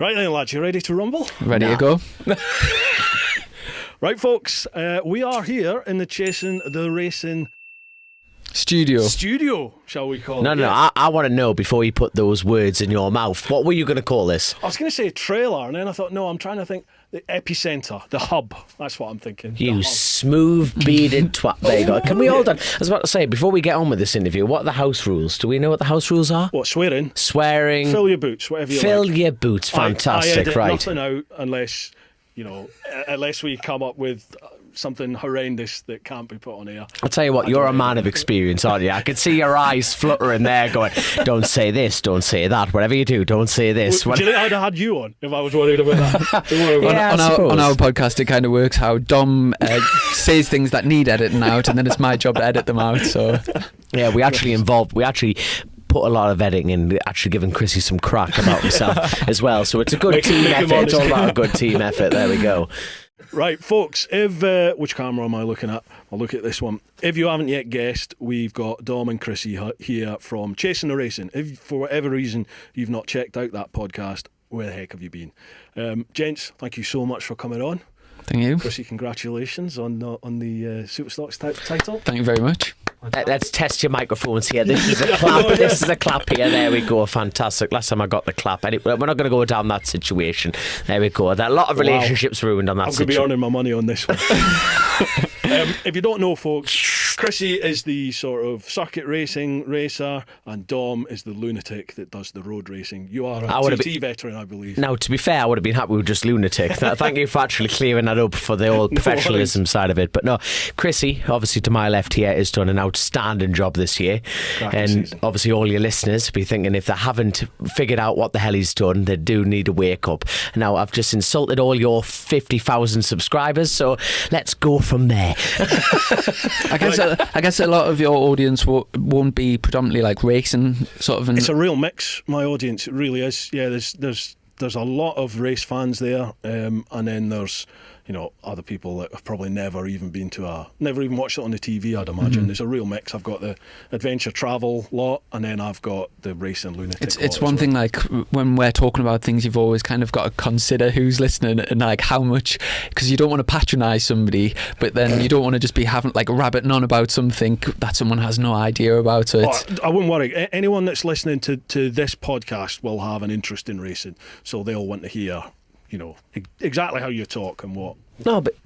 Right then, lads, you ready to rumble? Ready to go? Right, folks, we are here in the Chasin the Racin Studio, shall we call it? No, I want to know before you put those words in your mouth. What were you going to call this? I was going to say trailer, and then I thought, no, I'm trying to think the epicenter, the hub. That's what I'm thinking. You smooth-bearded twat. There you go. Can we hold on? I was about to say, before we get on with this interview, what are the house rules? Do we know what the house rules are? What, swearing? Swearing. Fill your boots, whatever you like. Fill your boots. Fantastic, I edit right. nothing out unless, unless we come up with something horrendous that can't be put on air. I'll tell you what, you're a man of experience, aren't you? I can see your eyes fluttering there going, don't say this, don't say that. Whatever you do, don't say this. Do you think I'd have had you on if I was worried about that? On our podcast, it kind of works how Dom says things that need editing out, and then it's my job to edit them out. So yeah, we actually put a lot of editing in actually giving Chrissy some crack about himself as well. So it's a good team effort. It's all about a good team effort. There we go. Right, folks, if which camera am I looking at? I'll look at this one. If you haven't yet guessed, we've got Dom and Chrissy here from Chasin the Racin. If for whatever reason you've not checked out that podcast, where the heck have you been? Gents, thank you so much for coming on. Thank you. Chrissy, congratulations on the Superstock's title. Thank you very much. Let's test your microphones here. This is a clap. This is a clap here. There we go. Fantastic. Last time I got the clap. Anyway, we're not going to go down that situation. There we go. A lot of relationships ruined on that situation. I'm going to be earning my money on this one. If you don't know, folks, Chrissy is the sort of circuit racing racer, and Dom is the lunatic that does the road racing. You are a TT veteran, I believe. Now, to be fair, I would have been happy with just lunatic. Thank you for actually clearing that up for the old professionalism side of it. But no, Chrissy, obviously to my left here, has done an outstanding job this year. And obviously all your listeners be thinking if they haven't figured out what the hell he's done, they do need to wake up. Now, I've just insulted all your 50,000 subscribers, so let's go from there. I guess a lot of your audience won't be predominantly like racing sort of. It's a real mix. My audience, it really is. Yeah, there's a lot of race fans there, and then there's other people that have probably never even watched it on the TV, I'd imagine. Mm-hmm. There's a real mix. I've got the adventure travel lot, and then I've got the racing lunatic. It's one thing, like when we're talking about things, you've always kind of got to consider who's listening and like how much, because you don't want to patronise somebody, but then you don't want to just be having like rabbiting on about something that someone has no idea about. So I wouldn't worry. Anyone that's listening to this podcast will have an interest in racing, so they'll want to hear exactly how you talk and what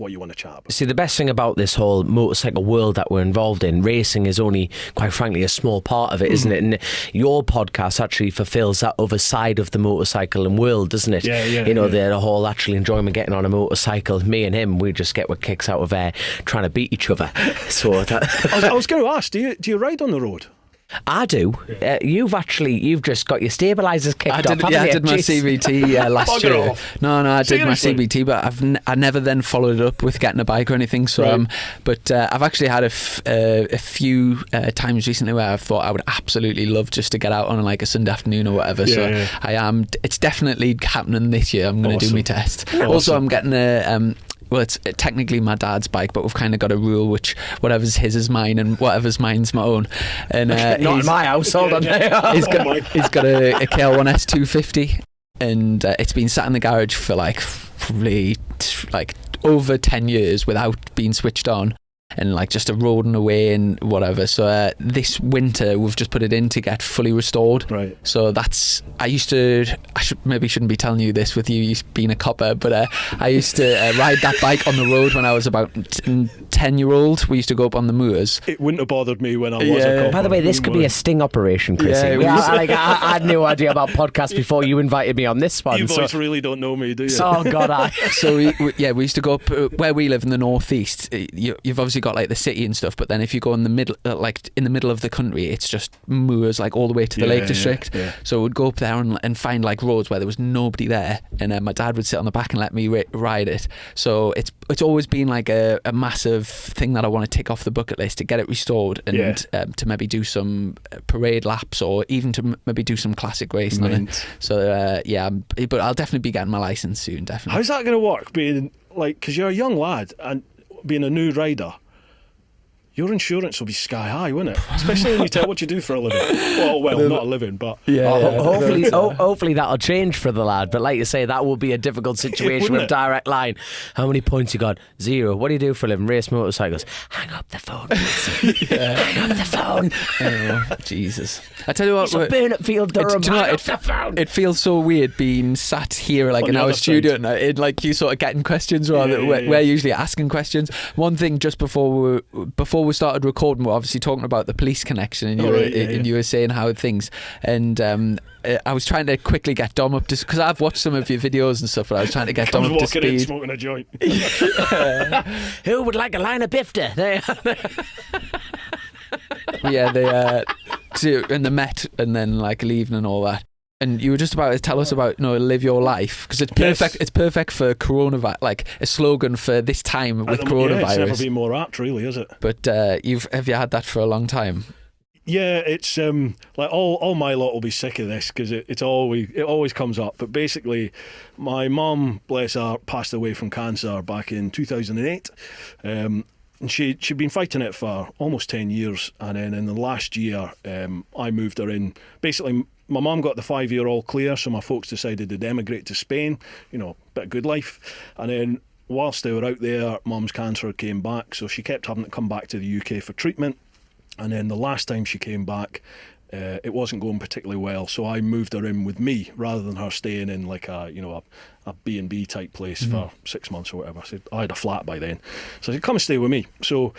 you want to chat about. See, the best thing about this whole motorcycle world that we're involved in, racing is only, quite frankly, a small part of it, isn't it? And your podcast actually fulfills that other side of the motorcycle and world, doesn't it? Yeah. The whole actually enjoyment getting on a motorcycle. Me and him, we just get what kicks out of trying to beat each other. So I was going to ask, do you ride on the road? I do. You've just got your stabilisers kicked off. I did my CVT last year. No, I did my CVT, but I never then followed it up with getting a bike or anything. So, right. But I've actually had a few times recently where I've thought I would absolutely love just to get out on like a Sunday afternoon or whatever. I am. It's definitely happening this year. I'm going to do my test. Awesome. Also, I'm getting a. Well, it's technically my dad's bike, but we've kind of got a rule which whatever's his is mine and whatever's mine's my own. And not in my household. He's got a KL1 S250, and it's been sat in the garage for like probably like over 10 years without being switched on. And like just eroding away and whatever. So this winter we've just put it in to get fully restored. Right. So I shouldn't be telling you this with you being a copper, but I used to ride that bike on the road when I was about 10-year-old. We used to go up on the moors. It wouldn't have bothered me when I was a copper. By the way, this could be a sting operation, Chrissy. I had no idea about podcasts before you invited me on this one. You boys really don't know me, do you? Oh God, So we used to go up where we live in the northeast. You've obviously got like the city and stuff, but then if you go in the middle, like in the middle of the country, it's just moors like all the way to the Lake District. Yeah. So we'd go up there and find like roads where there was nobody there, and my dad would sit on the back and let me ride it. So it's always been like a massive thing that I want to tick off the bucket list, to get it restored and to maybe do some parade laps or even to maybe do some classic racing on it. So but I'll definitely be getting my license soon. Definitely. How's that going to work? Being like, because you're a young lad and being a new rider, your insurance will be sky high, won't it? Especially when you tell what you do for a living. Well, not a living, but hopefully that'll change for the lad. But like you say, that will be a difficult situation with Direct Line. How many points you got? 0. What do you do for a living? Race motorcycles. Hang up the phone. Hang up the phone. Oh, Jesus. I tell you what, Burnetfield, Durham. Do you know what, it feels so weird being sat here like in our studio and like you sort of getting questions rather we're usually asking questions. One thing just before we started recording, we're obviously talking about the police connection, and you were saying how things, and I was trying to quickly get Dom up to, because I've watched some of your videos and stuff, but I was trying to get Dom up to speed. In, smoking a joint. Who would like a line of bifter? Yeah, and the Met, and then like leaving and all that. And you were just about to tell us about, live your life, because it's perfect. Yes. It's perfect for coronavirus, like a slogan for this time with coronavirus. Yeah, it's never been more apt, really, is it? But have you had that for a long time? Yeah, it's like all my lot will be sick of this because it always comes up. But basically, my mum, bless her, passed away from cancer back in 2008. And she'd been fighting it for almost 10 years, and then in the last year, I moved her in. Basically, my mum got the 5-year all clear, so my folks decided to emigrate to Spain, bit of good life. And then whilst they were out there, mum's cancer came back, so she kept having to come back to the UK for treatment. And then the last time she came back, it wasn't going particularly well, so I moved her in with me rather than her staying in like a B&B type place for 6 months or whatever. So I had a flat by then, so she'd come and stay with me. So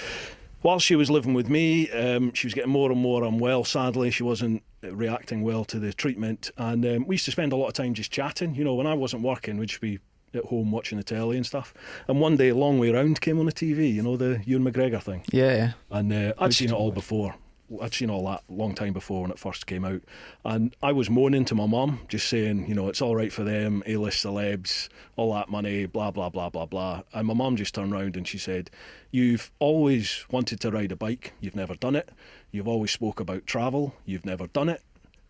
while she was living with me, she was getting more and more unwell. Sadly, she wasn't reacting well to the treatment, and we used to spend a lot of time just chatting. When I wasn't working, we'd just be at home watching the telly and stuff. And one day, Long Way Round came on the TV, the Ewan McGregor thing. Yeah. And I'd seen it all before. I'd seen all that a long time before when it first came out, and I was moaning to my mum, just saying, it's all right for them, A-list celebs, all that money, blah blah blah blah blah. And my mum just turned round and she said, "You've always wanted to ride a bike, you've never done it. You've always spoke about travel, you've never done it."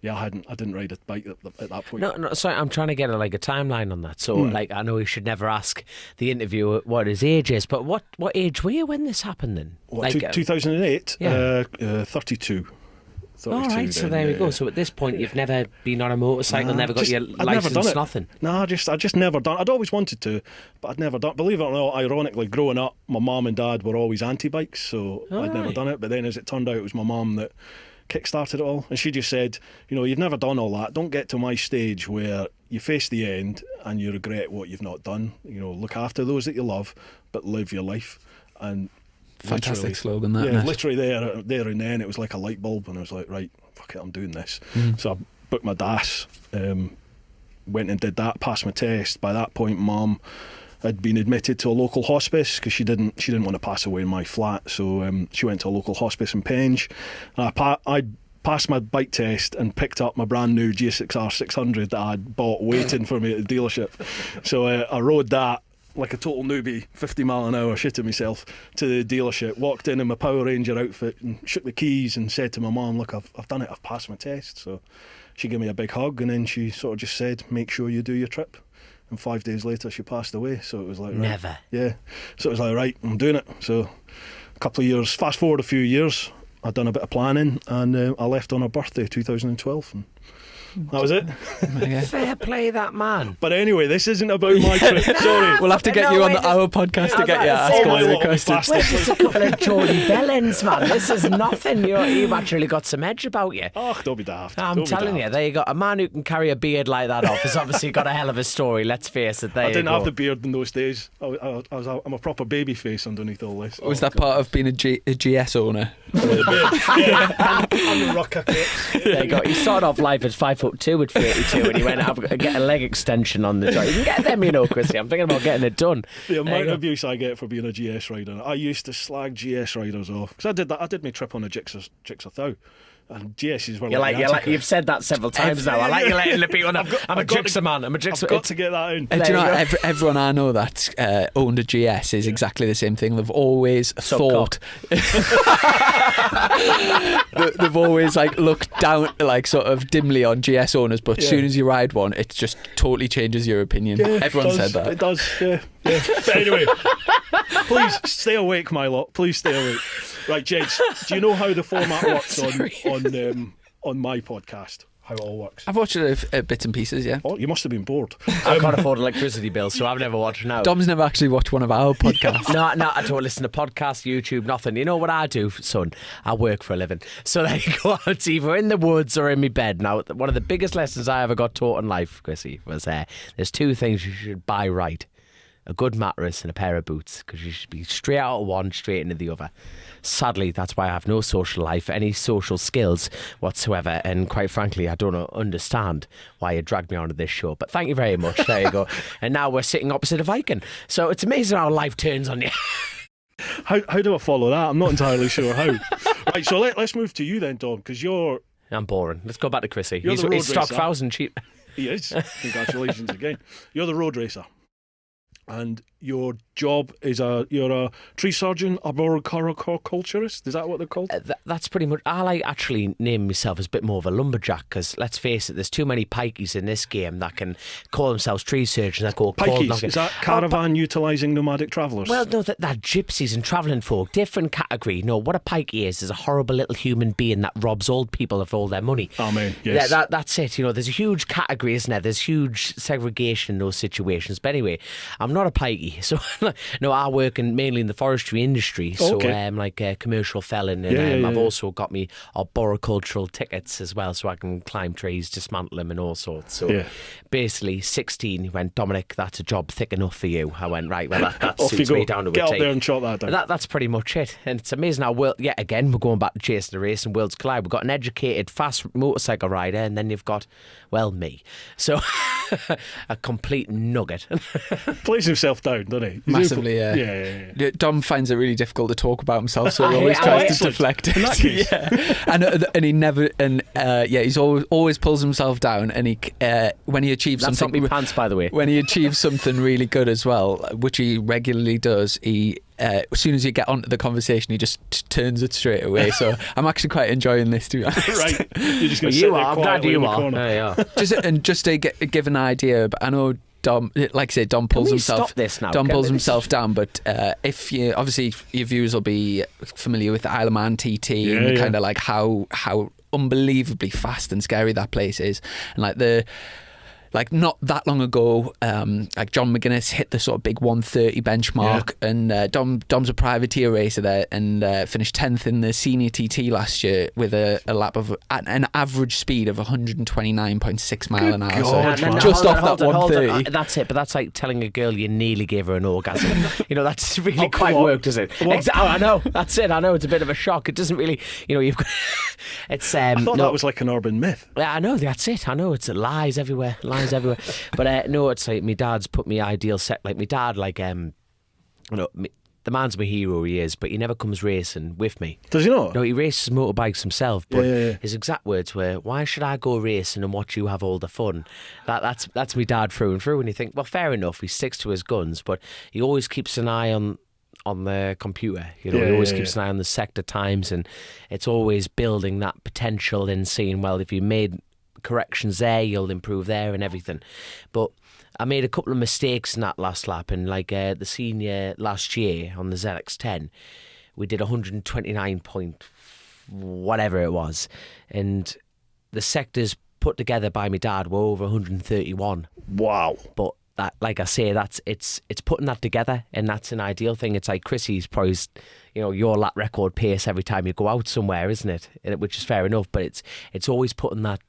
Yeah, I didn't ride a bike at that point. No, sorry, I'm trying to get a timeline on that. So, I know you should never ask the interviewer what his age is, but what age were you when this happened then? 2008? Yeah. 32. All right, so there we go. So at this point, you've never been on a motorcycle, never got your license, nothing? No, I just never done it. I'd always wanted to, but I'd never done it. Believe it or not, ironically, growing up, my mum and dad were always anti-bikes, so I'd never done it. But then as it turned out, it was my mum that kick-started it all, and she just said, you've never done all that. Don't get to my stage where you face the end and you regret what you've not done. Look after those that you love, but live your life. And fantastic slogan, that. Yeah, literally there and then it was like a light bulb, and I was like, right, fuck it, I'm doing this. So I booked my DAS, went and did that, passed my test. By that point, Mum had been admitted to a local hospice because she didn't want to pass away in my flat, so she went to a local hospice in Penge. I passed my bike test and picked up my brand new GSX-R 600 that I'd bought waiting for me at the dealership. So I rode that like a total newbie, 50 mile an hour, shitting myself, to the dealership, walked in my Power Ranger outfit and shook the keys and said to my mum, "Look, I've done it, I've passed my test." So she gave me a big hug, and then she sort of just said, "Make sure you do your trip." And 5 days later, she passed away. So it was like, right. Never. Yeah. So it was like, right, I'm doing it. So a couple of years, fast forward a few years, I'd done a bit of planning, and I left on her birthday, 2012. And that was it. Fair play, that man. But anyway, this isn't about my trip. Sorry. We'll have to get you on our podcast to get you asked all the questions. We're just a couple of Geordie bellends, man. This is nothing. You've actually got some edge about you. Oh, don't be daft. I'm telling you, there you go. A man who can carry a beard like that off has obviously got a hell of a story. Let's face it. I didn't have the beard in those days. I'm a proper baby face underneath all this. Was that part of being a GS owner? Yeah, and the rocker kit. There you go. He started off life as 5'2" at 32, and he went out and get a leg extension on the joint. You can get them, Chrissy. I'm thinking about getting it done. The amount of abuse I get for being a GS rider. I used to slag GS riders off because I did that. I did my trip on a Jigsaw Thow. And GSs were you've said that several times now. I like you letting the people know. I'm a Jigsaw man. I'm a Jigsaw. I've got to get that in. Do you know everyone I know that's owned a GS is exactly the same thing. They've always thought. They've always looked down sort of dimly on GS owners, but as soon as you ride one, it just totally changes your opinion. Yeah, everyone said that. It does. Yeah. But anyway, please stay awake, my lot. Please stay awake. Right, gents, do you know how the format works on my podcast? How it all works? I've watched it at bits and pieces, yeah. Oh, you must have been bored. I can't afford electricity bills, so I've never watched now. Dom's never actually watched one of our podcasts. No, I don't listen to podcasts, YouTube, nothing. You know what I do, son? I work for a living. So I go out either in the woods or in my bed. Now, one of the biggest lessons I ever got taught in life, Chrissy, was there's two things you should buy right. A good mattress and a pair of boots, because you should be straight out of one, straight into the other. Sadly, that's why I have no social life, any social skills whatsoever, and quite frankly, I don't understand why you dragged me onto this show. But thank you very much. There you go. And now we're sitting opposite a Viking. So it's amazing how life turns on you. How do I follow that? I'm not entirely sure how. Right, so let's move to you then, Dom, because you're... I'm boring. Let's go back to Chrissy. You're the road He's stock racer. 1,000 cheap. He is. Congratulations again. You're the road racer. And your job is you're a tree surgeon, arboriculturist. Is that what they're called? That's pretty much. I like actually name myself as a bit more of a lumberjack, because let's face it, there's too many pikeys in this game that can call themselves tree surgeons. That go cold Pikeys, knocking. is that caravan utilising nomadic travellers? Well, no, that gypsies and travelling folk, different category. No, what a pikey is a horrible little human being that robs old people of all their money. Amen. Yes. That's it. You know, there's a huge category, isn't there? There's huge segregation in those situations. But anyway, I'm not a pikey, so no, I work mainly in the forestry industry. So Okay. I'm like a commercial felon, and I've also got me arboricultural tickets as well, so I can climb trees, dismantle them, and all sorts. So basically, 16, he went, Dominic, that's a job thick enough for you. I went, right, well, that Off you suits go. me down to a Get up T. there and chop that down. That's pretty much it. And it's amazing how, yet again, we're going back to Chasin the Racin, Worlds Collide. We've got an educated, fast motorcycle rider, and then you've got, well, me. So, a complete nugget. Plays himself down, doesn't he? Massively, yeah. Yeah. Dom finds it really difficult to talk about himself, so he always Oh, tries to excellent. deflect it. In that case. And he never, he's always pulls himself down, and he when he achieves That's something, not my pants, by the way. when he achieves something really good as well, which he regularly does, he. As soon as you get onto the conversation, he just turns it straight away. So I'm actually quite enjoying this, to be honest. Right. You're just going to You sit there are. I'm glad quietly in you the are. corner. Yeah. Just to give an idea, but I know Dom, like I say, Dom pulls we himself. stop this now? Dom Can pulls we- himself down, but if you obviously your viewers will be familiar with the Isle of Man TT and kind of like how unbelievably fast and scary that place is, and like not that long ago, like John McGuinness hit the sort of big 130 benchmark, and Dom's a privateer racer there, and finished 10th in the senior TT last year with a lap of an average speed of 129.6 mile an hour. God, So man. just hold off on, that hold on. 130. That's it, but that's like telling a girl you nearly gave her an orgasm. You know, that's really Oh, come quite on. worked, does it? What? I know, that's it. I know it's a bit of a shock. It doesn't really, you know, you've got. It's. I thought that was like an urban myth. Yeah, I know, that's it. I know, it's lies everywhere. But no, it's like my dad's put me ideal set. Like my dad, like you know, the man's my hero, he is, but he never comes racing with me. Does he not? No, he races motorbikes himself, but Yeah. his exact words were, "Why should I go racing and watch you have all the fun?" That's my dad through and through. And you think, well, fair enough, he sticks to his guns, but he always keeps an eye on the computer. You know, he always keeps an eye on the sector times, and it's always building that potential and seeing, well, if you made corrections there, you'll improve there and everything. But I made a couple of mistakes in that last lap, and like the senior last year on the ZX10, we did 129 point whatever it was, and the sectors put together by my dad were over 131. Wow. But that, like I say, it's putting that together, and that's an ideal thing. It's like Chrissy's probably, you know, your lap record pace every time you go out somewhere, isn't it? Which is fair enough, but it's always putting that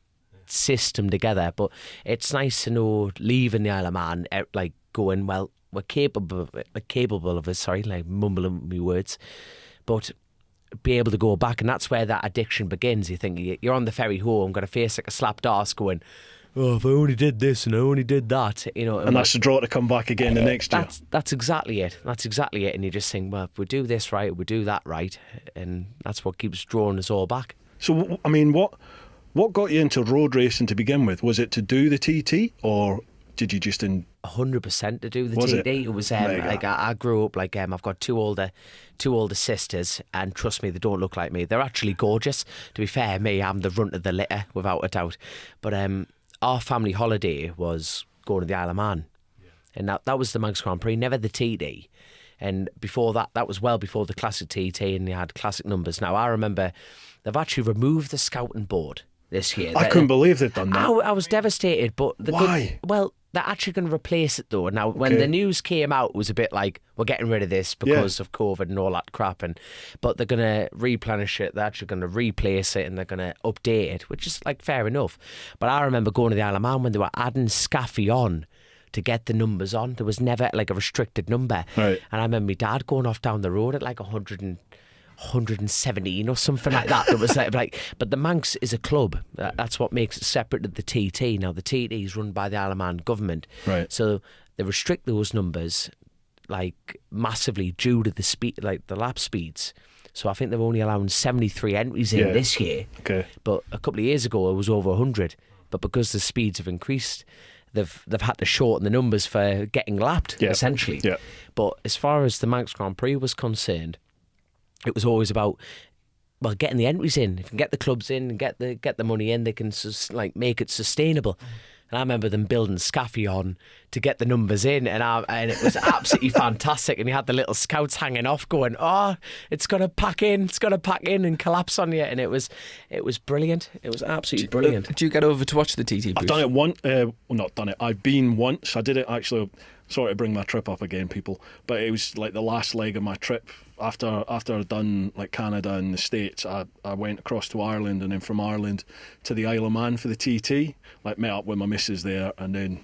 system together. But it's nice to know, leaving the Isle of Man, like going, well, we're capable of it. Sorry, like mumbling my words, but be able to go back, and that's where that addiction begins. You think you're on the ferry home, going to face like a slapped arse, going, oh, if I only did this and I only did that, you know. And that's the draw to come back again the next year. That's exactly it. That's exactly it. And you just think, well, if we do this right, we do that right, and that's what keeps drawing us all back. So, I mean, what got you into road racing to begin with? Was it to do the TT, or did you just 100% to do the Was TT. it? It was Mega. like I grew up like I've got two older sisters, and trust me, they don't look like me. They're actually gorgeous. To be fair, I'm the runt of the litter without a doubt. But our family holiday was going to the Isle of Man, and that was the Manx Grand Prix, never the TD. And before that, that was well before the classic TT, and they had classic numbers. Now, I remember they've actually removed the scouting board this year. I couldn't believe they'd done that. I was devastated, but why? Well, they're actually going to replace it though. Now, when the news came out, it was a bit like, we're getting rid of this because of COVID and all that crap. But they're going to replenish it. They're actually going to replace it, and they're going to update it, which is like fair enough. But I remember going to the Isle of Man when they were adding Scaffy on to get the numbers on. There was never like a restricted number. Right. And I remember my dad going off down the road at like 117 or something like that. It was like, but the Manx is a club. That's what makes it separate to the TT. Now the TT is run by the Isle of Man government, right? So they restrict those numbers like massively due to the speed, like the lap speeds. So I think they're only allowing 73 entries in this year. Okay. But a couple of years ago it was over 100. But because the speeds have increased, they've had to shorten the numbers for getting lapped essentially. Yeah. But as far as the Manx Grand Prix was concerned, it was always about, well, getting the entries in. If you can get the clubs in and get the money in, they can make it sustainable. And I remember them building Scaffy on to get the numbers in, and it was absolutely fantastic. And you had the little scouts hanging off, going, "Oh, it's gonna pack in, and collapse on you." And it was brilliant. It was absolutely brilliant. Did you get over to watch the TT? I've done it once. Well, not done it. I've been once. I did it actually. Sorry to bring my trip up again, people, but it was like the last leg of my trip. After I'd done like Canada and the States, I went across to Ireland, and then from Ireland to the Isle of Man for the TT. Like met up with my missus there, and then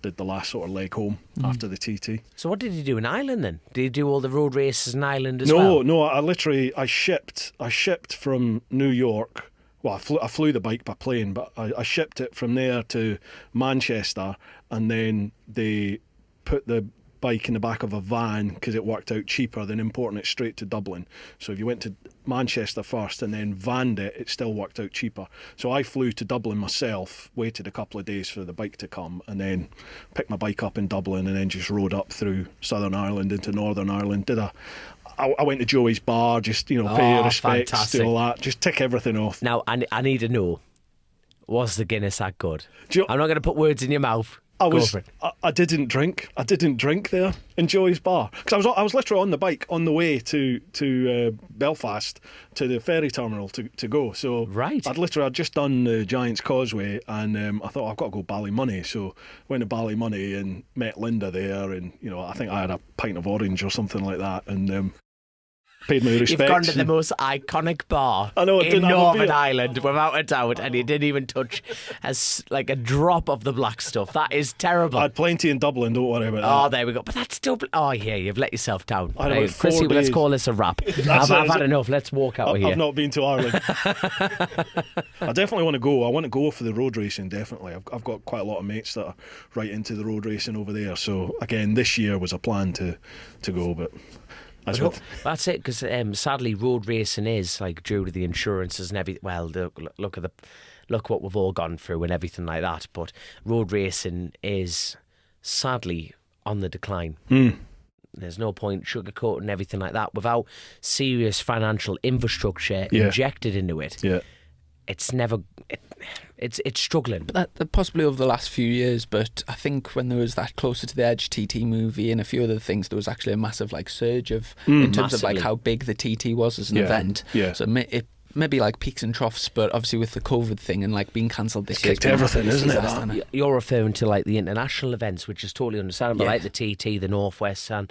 did the last sort of leg home after the TT. So what did you do in Ireland then? Did you do all the road races in Ireland as well? No. I shipped from New York. Well, I flew the bike by plane, but I shipped it from there to Manchester, and then they put the bike in the back of a van because it worked out cheaper than importing it straight to Dublin. So if you went to Manchester first and then vanned it still worked out cheaper. So I flew to Dublin myself, waited a couple of days for the bike to come, and then picked my bike up in Dublin, and then just rode up through Southern Ireland into Northern Ireland. I went to Joey's bar, just pay your respects, fantastic. do all that, just tick everything off. Now I need to know, was the Guinness that good? I'm not going to put words in your mouth. I didn't drink. I didn't drink there in Joey's bar because I was literally on the bike on the way to Belfast to the ferry terminal to go. So right. I'd just done the Giant's Causeway, and I thought I've got to go Ballymoney. So went to Ballymoney and met Linda there, and I think I had a pint of orange or something like that, and paid my respects. You've gone to the most iconic bar in Northern Ireland, without a doubt, and you didn't even touch like a drop of the black stuff. That is terrible. I had plenty in Dublin, don't worry about that. Oh, there we go. But that's Dublin. Oh, yeah, you've let yourself down. Chrissy, let's call this a wrap. I've had enough. Let's walk out of here. I've not been to Ireland. I definitely want to go. I want to go for the road racing, definitely. I've got quite a lot of mates that are right into the road racing over there. So, again, this year was a plan to go, but... That's it, because sadly road racing is like due to the insurances and everything. Well, look what we've all gone through and everything like that. But road racing is sadly on the decline. There's no point sugarcoating everything like that. Without serious financial infrastructure injected into it, it's never. It's struggling. But that possibly over the last few years, but I think when there was that Closer to the Edge TT movie and a few other things, there was actually a massive surge of in terms of like how big the TT was as an event. Yeah. So it maybe like peaks and troughs, but obviously with the COVID thing and like being cancelled this year, kicked everything, isn't it? You're referring to like the international events, which is totally understandable, like the TT, the Northwest, and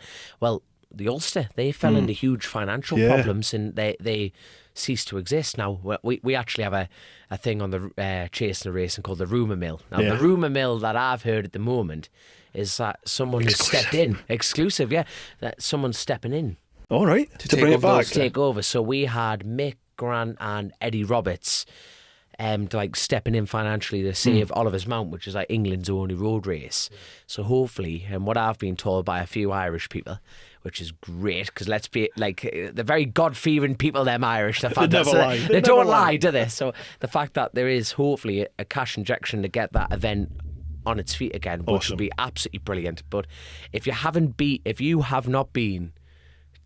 the Ulster. They fell into huge financial problems, and they ceased to exist. Now we actually have a thing on the Chasin the Racin called the rumour mill. Now the rumour mill that I've heard at the moment is that someone has stepped in, exclusive, that someone's stepping in. All right, to bring it back, take over. So we had Mick Grant and Eddie Roberts stepping in financially to save Oliver's Mount, which is like England's only road race. So hopefully, and what I've been told by a few Irish people, which is great, because let's be the very God-fearing people, them Irish. They don't lie, do they? So the fact that there is hopefully a cash injection to get that event on its feet again, which would be absolutely brilliant. But if you have not been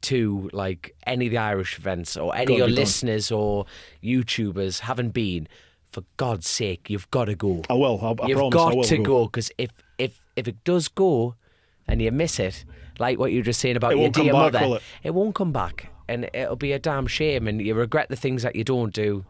to like any of the Irish events, or any of your listeners or YouTubers haven't been, for God's sake, you've got to go. I will. I promise. You've got to go, because if it does go, and you miss it, like what you were just saying about It your won't come dear back, mother, will it? it won't come back, and it'll be a damn shame, and you regret the things that you don't do.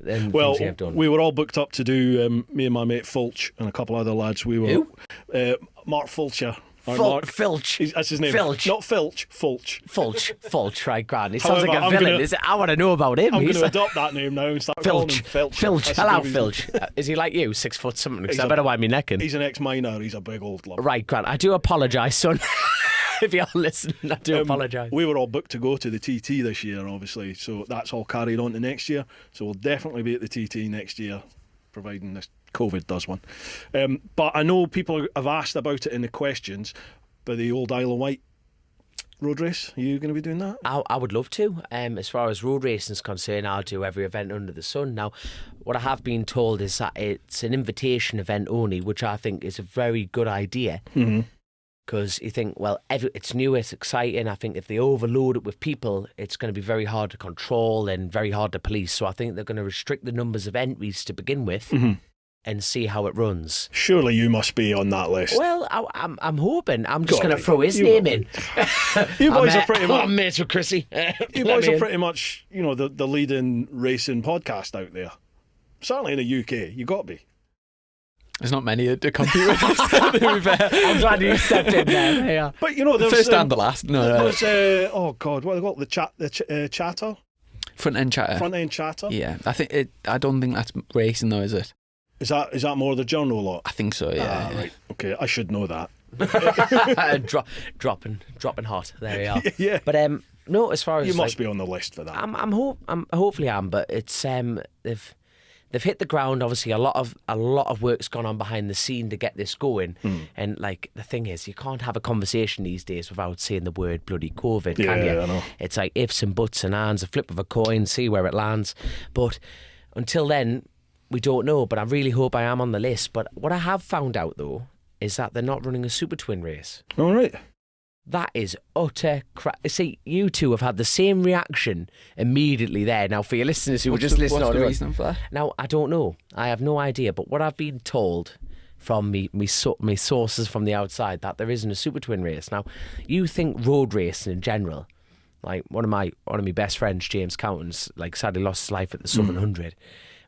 And Well, things you have done. we were all booked up to do, me and my mate Fulch and a couple other lads. We were Who? Mark Fulcher. Mark, Filch. that's his name. Filch. Not Filch. Fulch. Fulch, right, grand. He sounds However, like a I'm villain. gonna- Is it? I want to know about him. I'm He's going to adopt that name now and start calling him Filch. Filch. Filch. That's Hello, the reason. Filch. Is he like you, 6 foot something? Because He's I a- better wind me necking. He's an ex-miner. He's a big old love. Right, Grant. I do apologise, son. If you're listening, I do apologise. We were all booked to go to the TT this year, obviously, so that's all carried on to next year. So we'll definitely be at the TT next year, providing this COVID does one. But I know people have asked about it in the questions, but the old Isle of Wight road race, are you going to be doing that? I would love to. As far as road racing is concerned, I'll do every event under the sun. Now, what I have been told is that it's an invitation event only, which I think is a very good idea. Because you think, well, it's new, it's exciting. I think if they overload it with people, it's going to be very hard to control and very hard to police. So I think they're going to restrict the numbers of entries to begin with and see how it runs. Surely you must be on that list. Well, I'm hoping. I'm just Go going on, to throw his you name will. in. You boys are pretty much... I'm mates with Chrissy. You boys are pretty much, the leading racing podcast out there. Certainly in the UK, you got to be. There's not many to compete with us, to be fair. I'm glad you stepped in there. Yeah. But there's First and the last. No. There's oh god, what have they got? The chatter, Front end chatter. front end chatter. Yeah, I don't think that's racing though, is it? Is that more the journal lot? I think so. Yeah. yeah. Right. Okay, I should know that. dropping hot. There we are. Yeah. But no, as far as You must be on the list for that. hopefully I'm, but it's they've hit the ground. Obviously, a lot of work's gone on behind the scene to get this going. And like the thing is, you can't have a conversation these days without saying the word bloody COVID, can you? I know. It's like ifs and buts and ands, a flip of a coin, see where it lands. But until then, we don't know. But I really hope I am on the list. But what I have found out though is that they're not running a super twin race. All right. That is utter crap. See, you two have had the same reaction immediately there. Now, for your listeners who were just listening, What's on the reason for that? now I don't know. I have no idea. But what I've been told from me sources from the outside that there isn't a super twin race. Now, you think road racing in general, like one of my best friends, James Counten's, like sadly lost his life at the Southern 100,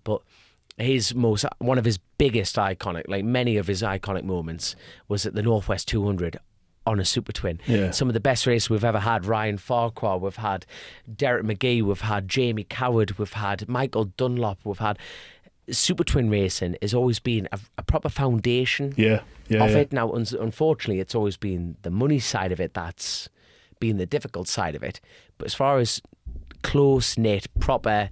but one of his biggest iconic, like many of his iconic moments, was at the Northwest 200. On a super twin. Yeah. Some of the best races we've ever had. Ryan Farquhar, we've had Derek McGee, we've had Jamie Coward, we've had Michael Dunlop, we've had super twin racing has always been a proper foundation Yeah. of it. Now, unfortunately, it's always been the money side of it that's been the difficult side of it. But as far as close-knit, proper,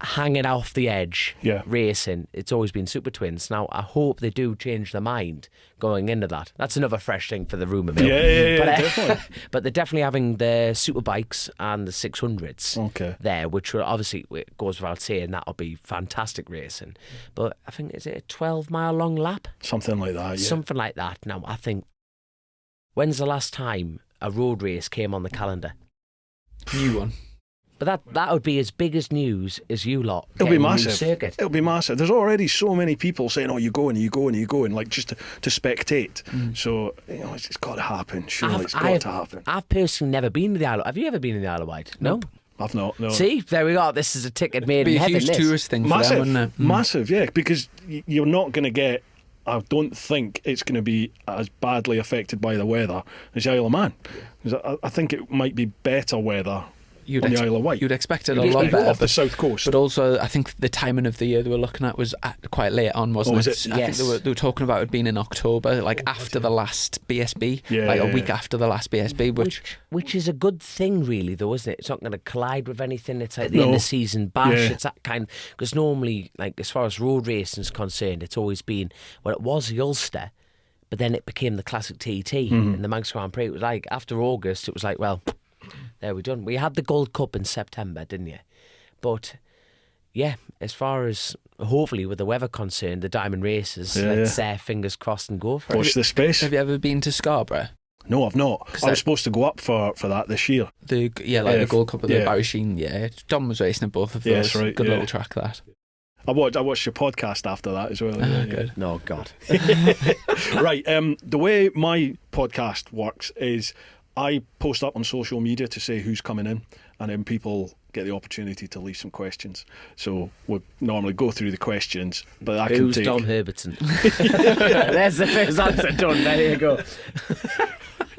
hanging off the edge racing, it's always been super twins. Now, I hope they do change their mind going into that. That's another fresh thing for the rumour mill. Yeah, but, definitely. but they're definitely having the super bikes and the 600s there, which will obviously, it goes without saying, that'll be fantastic racing. But I think, is it a 12-mile long lap? Something like that, yeah. Something like that. Now, I think, when's the last time a road race came on the calendar? New one. But that would be as big as news as you lot. It'll be getting a new massive. circuit. It'll be massive. There's already so many people saying, "Oh, you go and you go and you go," and like just to spectate. So it's got to happen. Surely it's got to happen. I've personally never been to the Isle. Have you ever been to the Isle of Wight? No. I've not. No. See, there we go. This is a ticket made Be in a heaven. huge this. tourist thing for Massive, them, wouldn't it? massive, yeah. Because you're not going to get. I don't think it's going to be as badly affected by the weather as the Isle of Man. Because I think it might be better weather on the Isle of Wight. You'd expect it a You'd lot expect better. off the south coast. But also, I think the timing of the year they were looking at was quite late on, wasn't was it? it? I Yes. think they were talking about it being in October, like after the last BSB, a week after the last BSB, Which is a good thing, really, though, isn't it? It's not going to collide with anything. It's like the end of season bash. Yeah. It's that kind. Because normally, like as far as road racing is concerned, it's always been, well, it was the Ulster, but then it became the Classic TT and the Manx Grand Prix. It was like after August, it was like, well, there we done. We had the Gold Cup in September, didn't you? But yeah, as far as hopefully with the weather concerned, the diamond races, let's fingers crossed and go for it. Watch this space. Have you ever been to Scarborough? No, I've not. I was supposed to go up for that this year. The Gold Cup of the Barry Sheen, Dom was racing at both of those. Yes, right, Good little track, that. I watched your podcast after that as well. Good. No, God. Right, the way my podcast works is I post up on social media to say who's coming in, and then people get the opportunity to leave some questions. So we normally go through the questions, but I Who's can take... Dom Herbertson? There's the first answer done. There you go.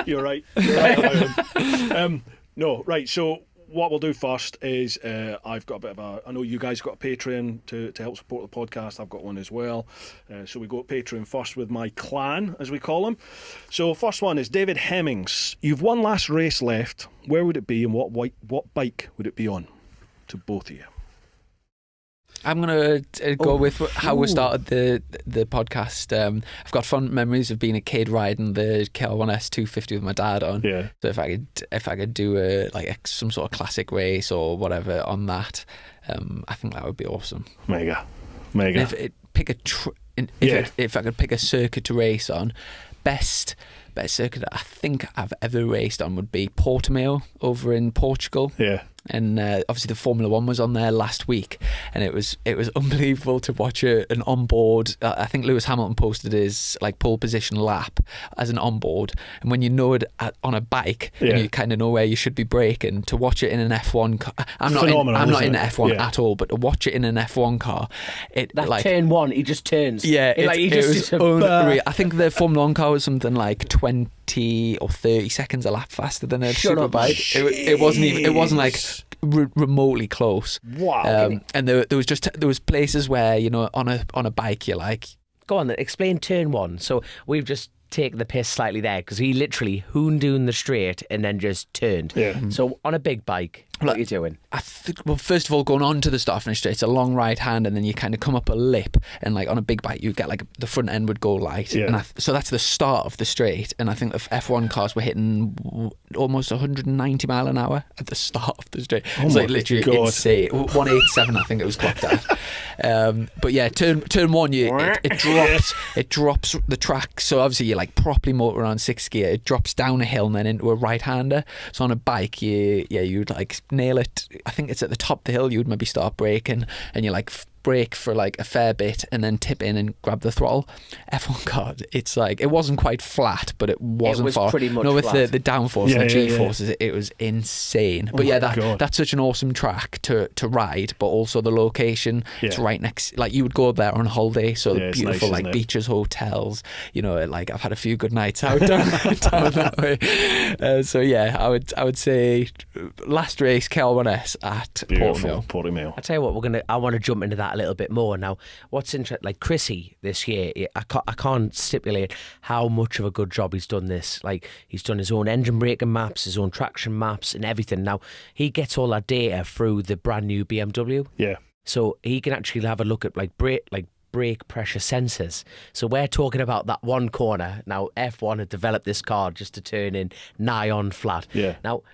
You're right. You're right about him. No, right. So what we'll do first is I've got a bit of a... I know you guys got a Patreon to help support the podcast. I've got one as well. So we go to Patreon first with my clan, as we call them. So first one is David Hemmings. You've one last race left. Where would it be, and what bike would it be on? To both of you. I'm going to go with how we started the podcast. I've got fond memories of being a kid riding the KR1S 250 with my dad on. Yeah. So if I could do some sort of classic race or whatever on that, I think that would be awesome. Mega. And if I could pick a circuit to race on, best circuit I think I've ever raced on would be Portimao over in Portugal. Yeah. And obviously the Formula One was on there last week, and it was unbelievable to watch an onboard. I think Lewis Hamilton posted his pole position lap as an onboard, and when you know it on a bike, and you kind of know where you should be braking, to watch it in an F1 car. I'm not in F1 at all, but to watch it in an F1 car, turn one, he just turns. Yeah, it was unreal. I think the Formula One car was something like 20 or 30 seconds a lap faster than a superbike. It wasn't like remotely close. Wow. And there was places where, on a bike you're like, go on then, explain turn one. So we've just taken the piss slightly there, because he literally hooned down the straight and then just turned. So on a big bike, what are you doing? Well, first of all, going on to the start finish straight, it's a long right hand, and then you kind of come up a lip, and on a big bike you get the front end would go light, and so that's the start of the straight. And I think the F1 cars were hitting almost 190 mile an hour at the start of the straight. It's literally insane. 187 I think it was clocked at. But yeah, turn one, it drops the track, so obviously you're properly motor on 6th gear, it drops down a hill and then into a right hander. So on a bike you'd nail it. I think it's at the top of the hill you would maybe start braking, and you brake for a fair bit and then tip in and grab the throttle. F1 car, it's it wasn't quite flat, but it wasn't far. Pretty much with flat. the downforce and the G-forces, it was insane. But that's such an awesome track to ride, but also the location, it's right next, you would go there on holiday, so beautiful nice, beaches, hotels, I've had a few good nights out down that way. So yeah, I would say last race KR1S at Portimao. I tell you what, I want to jump into that a little bit more now. What's interesting, Chrissy this year, I can't stipulate how much of a good job he's done this. He's done his own engine braking maps, his own traction maps, and everything. Now he gets all that data through the brand new BMW. Yeah. So he can actually have a look at brake pressure sensors. So we're talking about that one corner. Now F1 had developed this car just to turn in nigh on flat. Yeah. Now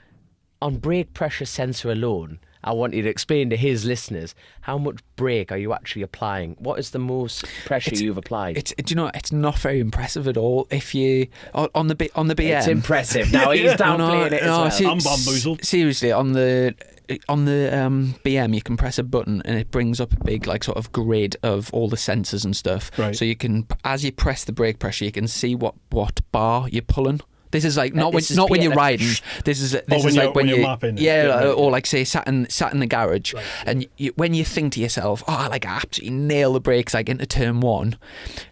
on brake pressure sensor alone, I want you to explain to his listeners, how much brake are you actually applying? What is the most pressure you've applied? It's not very impressive at all. If you on the BM, it's impressive. Now he's downplaying it as well. I'm bamboozled. Seriously, on the BM, you can press a button and it brings up a big sort of grid of all the sensors and stuff. Right. So you can, as you press the brake pressure, you can see what bar you're pulling. This is not when you're riding. This is when you're mapping. Or say sat in the garage, right, and when you think to yourself, I absolutely nail the brakes into turn one,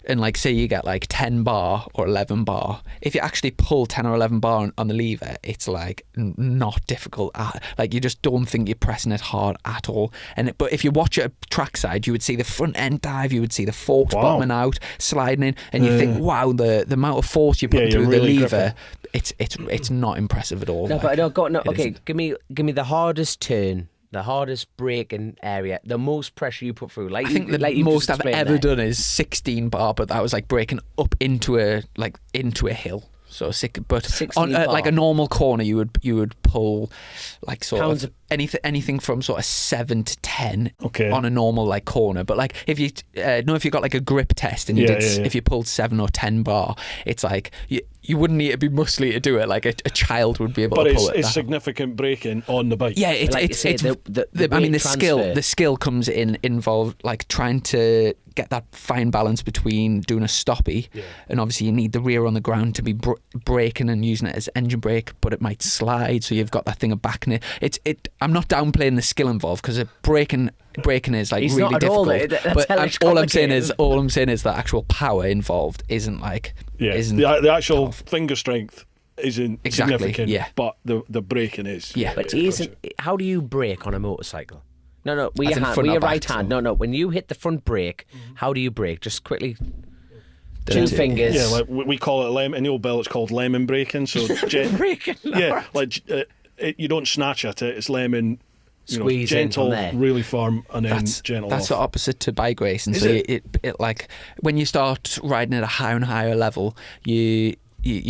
and say you get 10 bar or 11 bar. If you actually pull 10 or 11 bar on the lever, it's not difficult. You just don't think you're pressing it hard at all. But if you watch it at trackside, you would see the front end dive, you would see the forks bottoming out, sliding in, and you think, wow, the amount of force you put through the lever. It's not impressive at all. No, but I don't got no. Okay, give me the hardest turn, the hardest braking area, the most pressure you put through. I think the most I've ever done is 16 bar, but that was braking up into a hill. So but on a normal corner, you would pull sort of anything from sort of 7 to 10 on a normal corner. But if you got a grip test and if you pulled 7 or 10 bar, it's you wouldn't need to be muscly to do it. Like a child would be able but to pull it. It's significant braking on the bike. Yeah, Like you say, the skill comes involved like trying to get that fine balance between doing a stoppie, and obviously you need the rear on the ground to be braking and using it as engine brake, but it might slide, so you've got that thing of backing it. I'm not downplaying the skill involved, because braking is like really difficult. But all I'm saying is that actual power involved isn't like the actual tough. finger strength isn't Exactly, significant, yeah. but the braking is. Yeah. But how do you brake on a motorcycle? No, with As your in hand, front with or your back, right hand. No, when you hit the front brake, how do you brake? Just quickly. Two it. fingers. Yeah, like we call it lemon. In the old bill, it's called lemon braking. So braking. yeah, like you don't snatch at it. It's lemon. Squeeze gentle, in from there. really firm, and then gentle. That's off. the opposite to bike racing. Is So it? it like when you start riding at a higher and higher level, you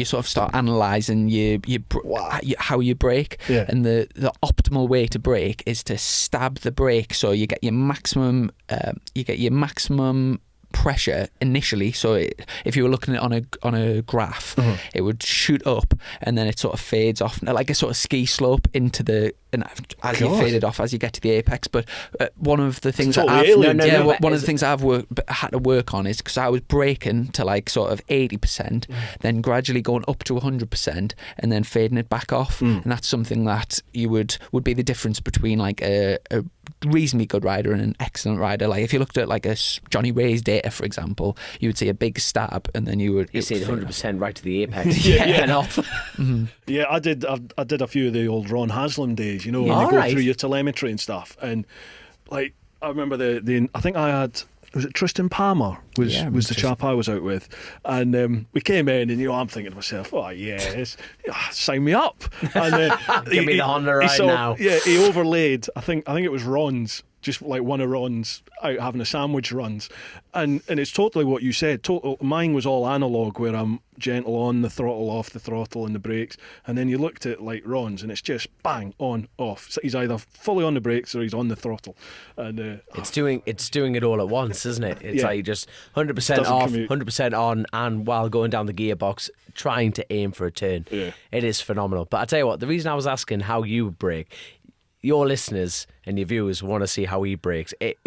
sort of start analysing how you brake, and the optimal way to brake is to stab the brake, so you get your maximum pressure initially. So if you were looking at it on a graph, it would shoot up and then it sort of fades off like a sort of ski slope into the, and as you fade it off as you get to the apex. But one of the things one of the things I've had to work on is because I was braking to like sort of 80%, then gradually going up to 100% and then fading it back off, and that's something that would be the difference between like a reasonably good rider and an excellent rider. Like if you looked at like a Johnny Ray's data, for example, you would see a big stab and then you see 100% right to the apex. and off. Yeah, I did a few of the old Ron Haslam days, when you go through your telemetry and stuff, and like I remember the I think I had, was it Tristan Palmer was the chap I was out with, and we came in and I'm thinking to myself, sign me up, and give me the Honda right now. Yeah, he overlaid, I think it was Ron's, just like one of Ron's out having a sandwich runs, and it's totally what you said. Mine was all analog, where I'm gentle on the throttle, off the throttle, and the brakes, and then you looked at like Ron's, and it's just bang on off. So he's either fully on the brakes or he's on the throttle, and it's doing it all at once, isn't it? It's like just 100% off, 100% on, and while going down the gearbox, trying to aim for a turn. Yeah. It is phenomenal. But I tell you what, the reason I was asking how you brake, your listeners and your viewers want to see how he brakes. It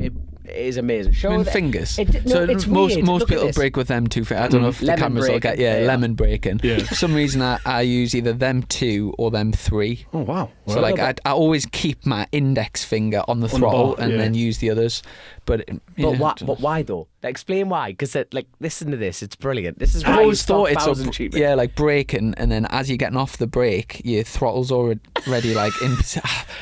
is amazing. Show fingers. It's most weird. people brake with them two. I don't know if the cameras will get lemon braking. Yeah. For some reason, I use either them two or them three. Oh wow! So like I always keep my index finger on the throttle and then use the others. But why though? Explain why. Because listen to this. It's brilliant. This is why I've always thought it's like braking, and then as you're getting off the brake, your throttle's already like in.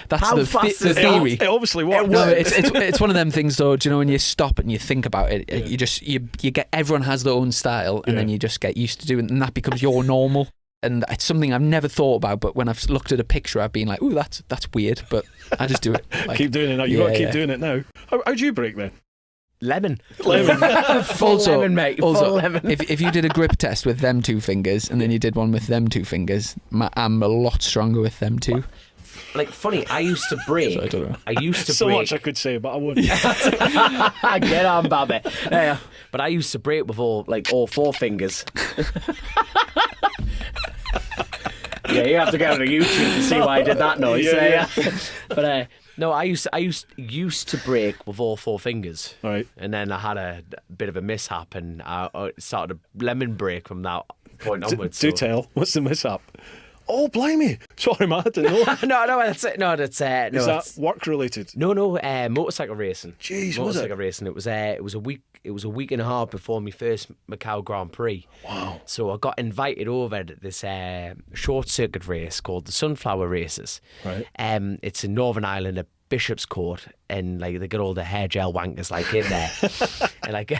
That's How the fast is theory. It obviously works. No, it's one of them things though. Do you know when you stop and you think about it, you get, everyone has their own style, and then you just get used to doing it, and that becomes your normal. And it's something I've never thought about, but when I've looked at a picture, I've been like, "Ooh, that's weird," but I just do it. Like, keep doing it now. You got to keep doing it now. How'd you brake then? Lemon. Full lemon, mate. Also, lemon. if you did a grip test with them two fingers and then you did one with them two fingers, I'm a lot stronger with them two. Like, funny, I used to brake. So I don't know. I used to So brake. much I could say, but I wouldn't. Get on, Babby. Yeah. But I used to brake with all four fingers. Yeah, you have to go to YouTube to see why I did that noise. Yeah. But no, I used to brake with all four fingers. Right. And then I had a bit of a mishap, and I started a lemon brake from that point onwards. Do tell. What's the mishap? Oh, blimey! Sorry, man, I didn't know. No, that's it. No, that's no. Is that work related? No, motorcycle racing. Jeez, motorcycle racing. It was a week. It was a week and a half before my first Macau Grand Prix. Wow! So I got invited over to this short circuit race called the Sunflower Races. Right. It's in Northern Ireland at Bishop's Court, and like they get all the hair gel wankers like in there, and like.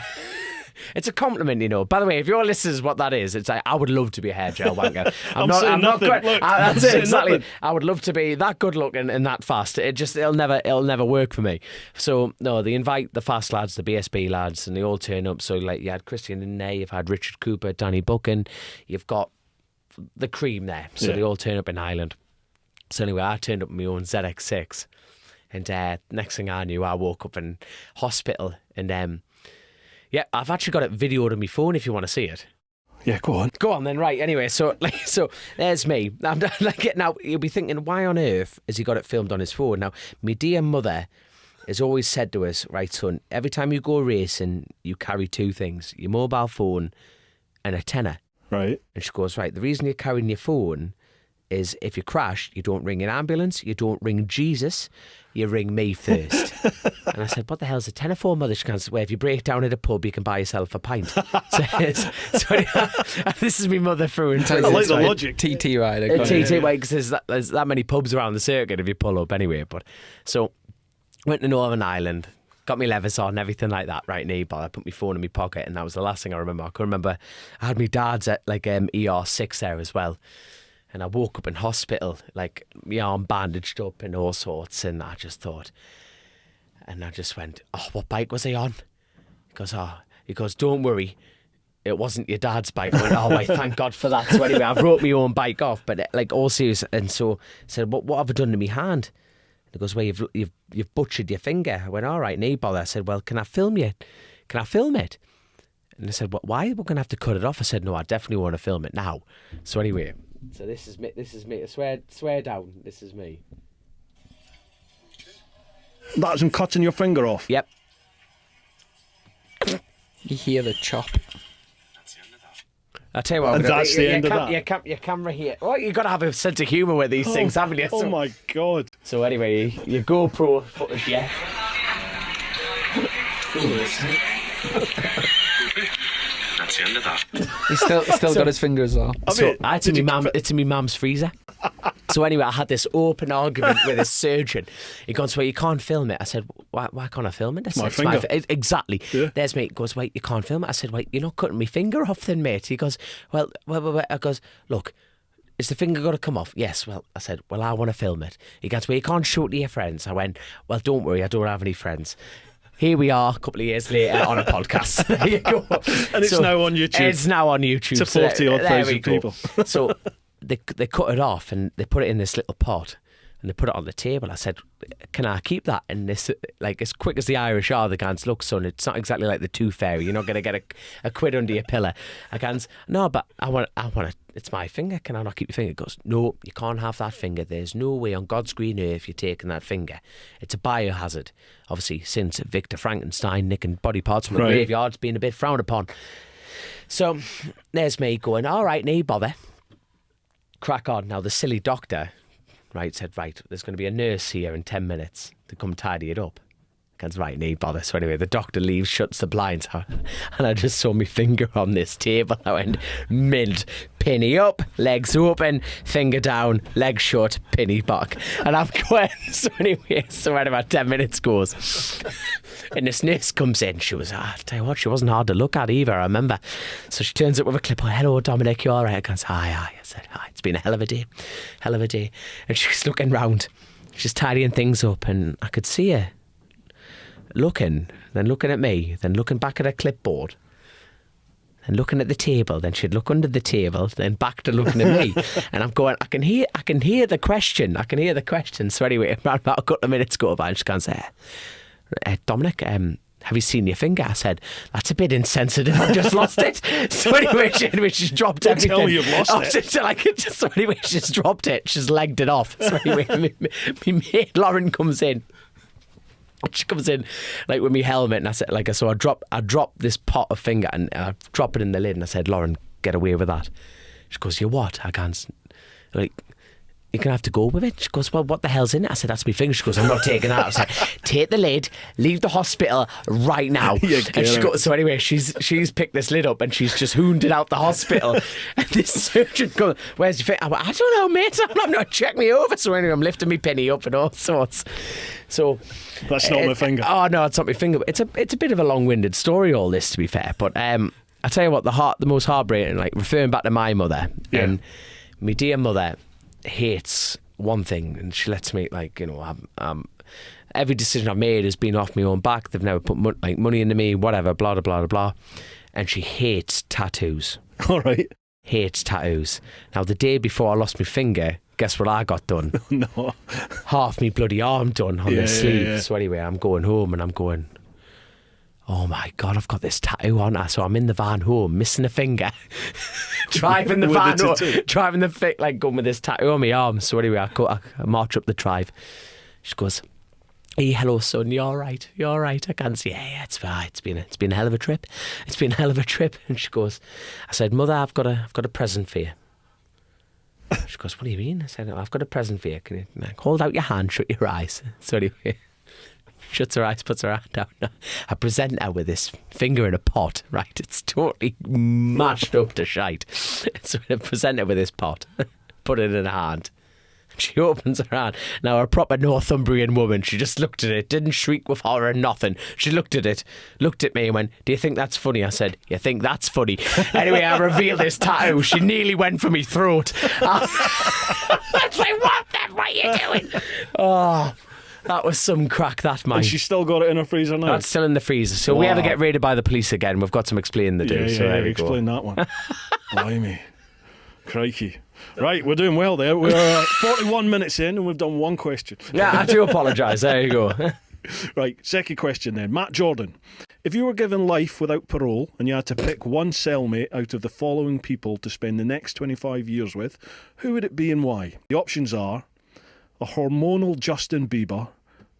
It's a compliment, By the way, if your listeners what that is, it's like, I would love to be a hair gel wanker. I'm not good. That's it, exactly. Nothing. I would love to be that good looking and that fast. It'll never work for me. So no, they invite the fast lads, the BSB lads, and they all turn up. So like you had Christian in there, you've had Richard Cooper, Danny Buchan, you've got the cream there. So they all turn up in Ireland. So anyway, I turned up with my own ZX6, and next thing I knew, I woke up in hospital, and yeah, I've actually got it videoed on my phone if you want to see it. Yeah, go on. Go on then, right. Anyway, so there's me. I'm like, now you'll be thinking, why on earth has he got it filmed on his phone? Now, my dear mother has always said to us, right, son, every time you go racing, you carry two things: your mobile phone and a tenner. Right. And she goes, right, the reason you're carrying your phone is if you crash, you don't ring an ambulance, you don't ring Jesus, you ring me first. And I said, what the hell's a tenner for, mother? She goes, well, if you break down at a pub, you can buy yourself a pint. So this is me mother through and I like the logic. TT rider. TT, because there's that many pubs around the circuit if you pull up anyway. But so went to Northern Ireland, got my levers on, everything like that, right, but I put my phone in my pocket, and that was the last thing I remember. I can remember I had my dad's at like ER6 there as well. And I woke up in hospital, like, my arm bandaged up and all sorts, and I just thought, and I just went, oh, what bike was he on? He goes, don't worry, it wasn't your dad's bike. I went, oh, I thank God for that. So anyway, I wrote my own bike off, but like, all serious, and so I said, what have I done to my hand? And he goes, well, you've butchered your finger. I went, all right, no bother. I said, well, can I film you? Can I film it? And they said, well, why? We're going to have to cut it off. I said, no, I definitely want to film it now. So anyway... So this is me. I swear down, this is me. That's him cutting your finger off? Yep. You hear the chop. I tell you what, that's the end of that. Your camera here. Oh, you've got to have a sense of humour with these things, haven't you? Oh my God. So anyway, your GoPro footage, yeah. That's the end of that. He's still got his fingers off. It's in my mum's freezer. So anyway, I had this open argument with a surgeon. He goes, well, you can't film it. I said, why can't I film it? I said, my finger. Exactly. Yeah. There's me. He goes, wait, you can't film it? I said, wait, you're not cutting my finger off then, mate. He goes, well. I goes, look, is the finger got to come off? Yes. Well, I said, well, I want to film it. He goes, well, you can't show it to your friends. I went, well, don't worry, I don't have any friends. Here we are a couple of years later on a podcast. There you go. And it's now on YouTube. It's now on YouTube. To 40,000 people. So they cut it off and they put it in this little pot and they put it on the table. I said, can I keep that? And this, like, as quick as the Irish are, the guys, look, son, it's not exactly like the Tooth Fairy. You're not going to get a quid under your pillow. I goes, no, but I want it. It's my finger. Can I not keep your finger? He goes, no, you can't have that finger. There's no way on God's green earth you're taking that finger. It's a biohazard. Obviously, since Victor Frankenstein nicking body parts from the graveyard's been a bit frowned upon. So there's me going, all right, no bother. Crack on. Now the silly doctor, right, said, right, there's going to be a nurse here in 10 minutes to come tidy it up. Goes, right, no bother. So anyway, the doctor leaves, shuts the blinds, and I just saw my finger on this table. I went, mint, penny up, legs open, finger down, leg shut, penny back. And I'm going, so anyway, so when about 10 minutes goes, and this nurse comes in. She was, I'll tell you what, she wasn't hard to look at either, I remember. So she turns up with a clip, hello, Dominic, you all right? I goes, hi. I said, hi, it's been a hell of a day. And she's looking round, she's tidying things up, and I could see her looking, then looking at me, then looking back at her clipboard, then looking at the table, then she'd look under the table, then back to looking at me. And I'm going, I can hear the question. So anyway, about a couple of minutes go by, and she goes, Dominic, have you seen your finger? I said, that's a bit insensitive, I've just lost it. So anyway, she's dropped everything. Tell me you've lost it. So anyway, she's dropped it, she's legged it off. So anyway, my mate Lauren comes in. She comes in like with me helmet, and I said, like, so I drop this pot of finger and I drop it in the lid, and I said, Lauren, get away with that. She goes, you what? I can't, like, you're going to have to go with it. She goes, well, what the hell's in it? I said, that's my finger. She goes, I'm not taking that. I said, take the lid, leave the hospital right now. And she goes, so anyway, she's picked this lid up and she's just hooned it out the hospital. And this surgeon goes, where's your finger? I went, I don't know, mate. I'm not, check me over. So anyway, I'm lifting me penny up and all sorts. So that's not my finger. Oh no, it's not my finger. It's a bit of a long-winded story, all this, to be fair. But I tell you what, the most heartbreaking, like referring back to my mother, and my dear mother hates one thing, and she lets me, like, you know, every decision I've made has been off my own back. They've never put money into me, whatever, blah, blah, blah, blah. And she hates tattoos. All right. Hates tattoos. Now, the day before I lost my finger, guess what I got done? No. Half me bloody arm done on the sleeve. Yeah. So anyway, I'm going home and I'm going, oh my God, I've got this tattoo on. So I'm in the van home, missing a finger. Driving the van home, driving the like going with this tattoo on my arm. So anyway, I march up the drive. She goes, hey, hello son, you all right? You all right? I can't see. Yeah, it's fine. It's been a hell of a trip. It's been a hell of a trip. And she goes, I said, Mother, I've got a present for you. She goes, what do you mean? I said, I've got a present for you. Can you hold out your hand, shut your eyes? So anyway, shuts her eyes, puts her hand down. I present her with this finger in a pot, right? It's totally mashed up to shite. So I present her with this pot, put it in her hand. She opens her hand. Now, a proper Northumbrian woman, she just looked at it, didn't shriek with horror, nothing. She looked at it, looked at me and went, do you think that's funny? I said, you think that's funny? Anyway, I revealed this tattoo. She nearly went for me throat. I was like, what are you doing? Oh, that was some crack, that, man. And she's still got it in her freezer now? That's still in the freezer. So we ever get raided by the police again, we've got some explaining to do. Yeah, so there we explain go. that one. Blimey. Crikey. Right, we're doing well there. We're 41 minutes in and we've done one question. Yeah, I do apologise. There you go. Right, second question then. Matt Jordan. If you were given life without parole and you had to pick one cellmate out of the following people to spend the next 25 years with, who would it be and why? The options are a hormonal Justin Bieber,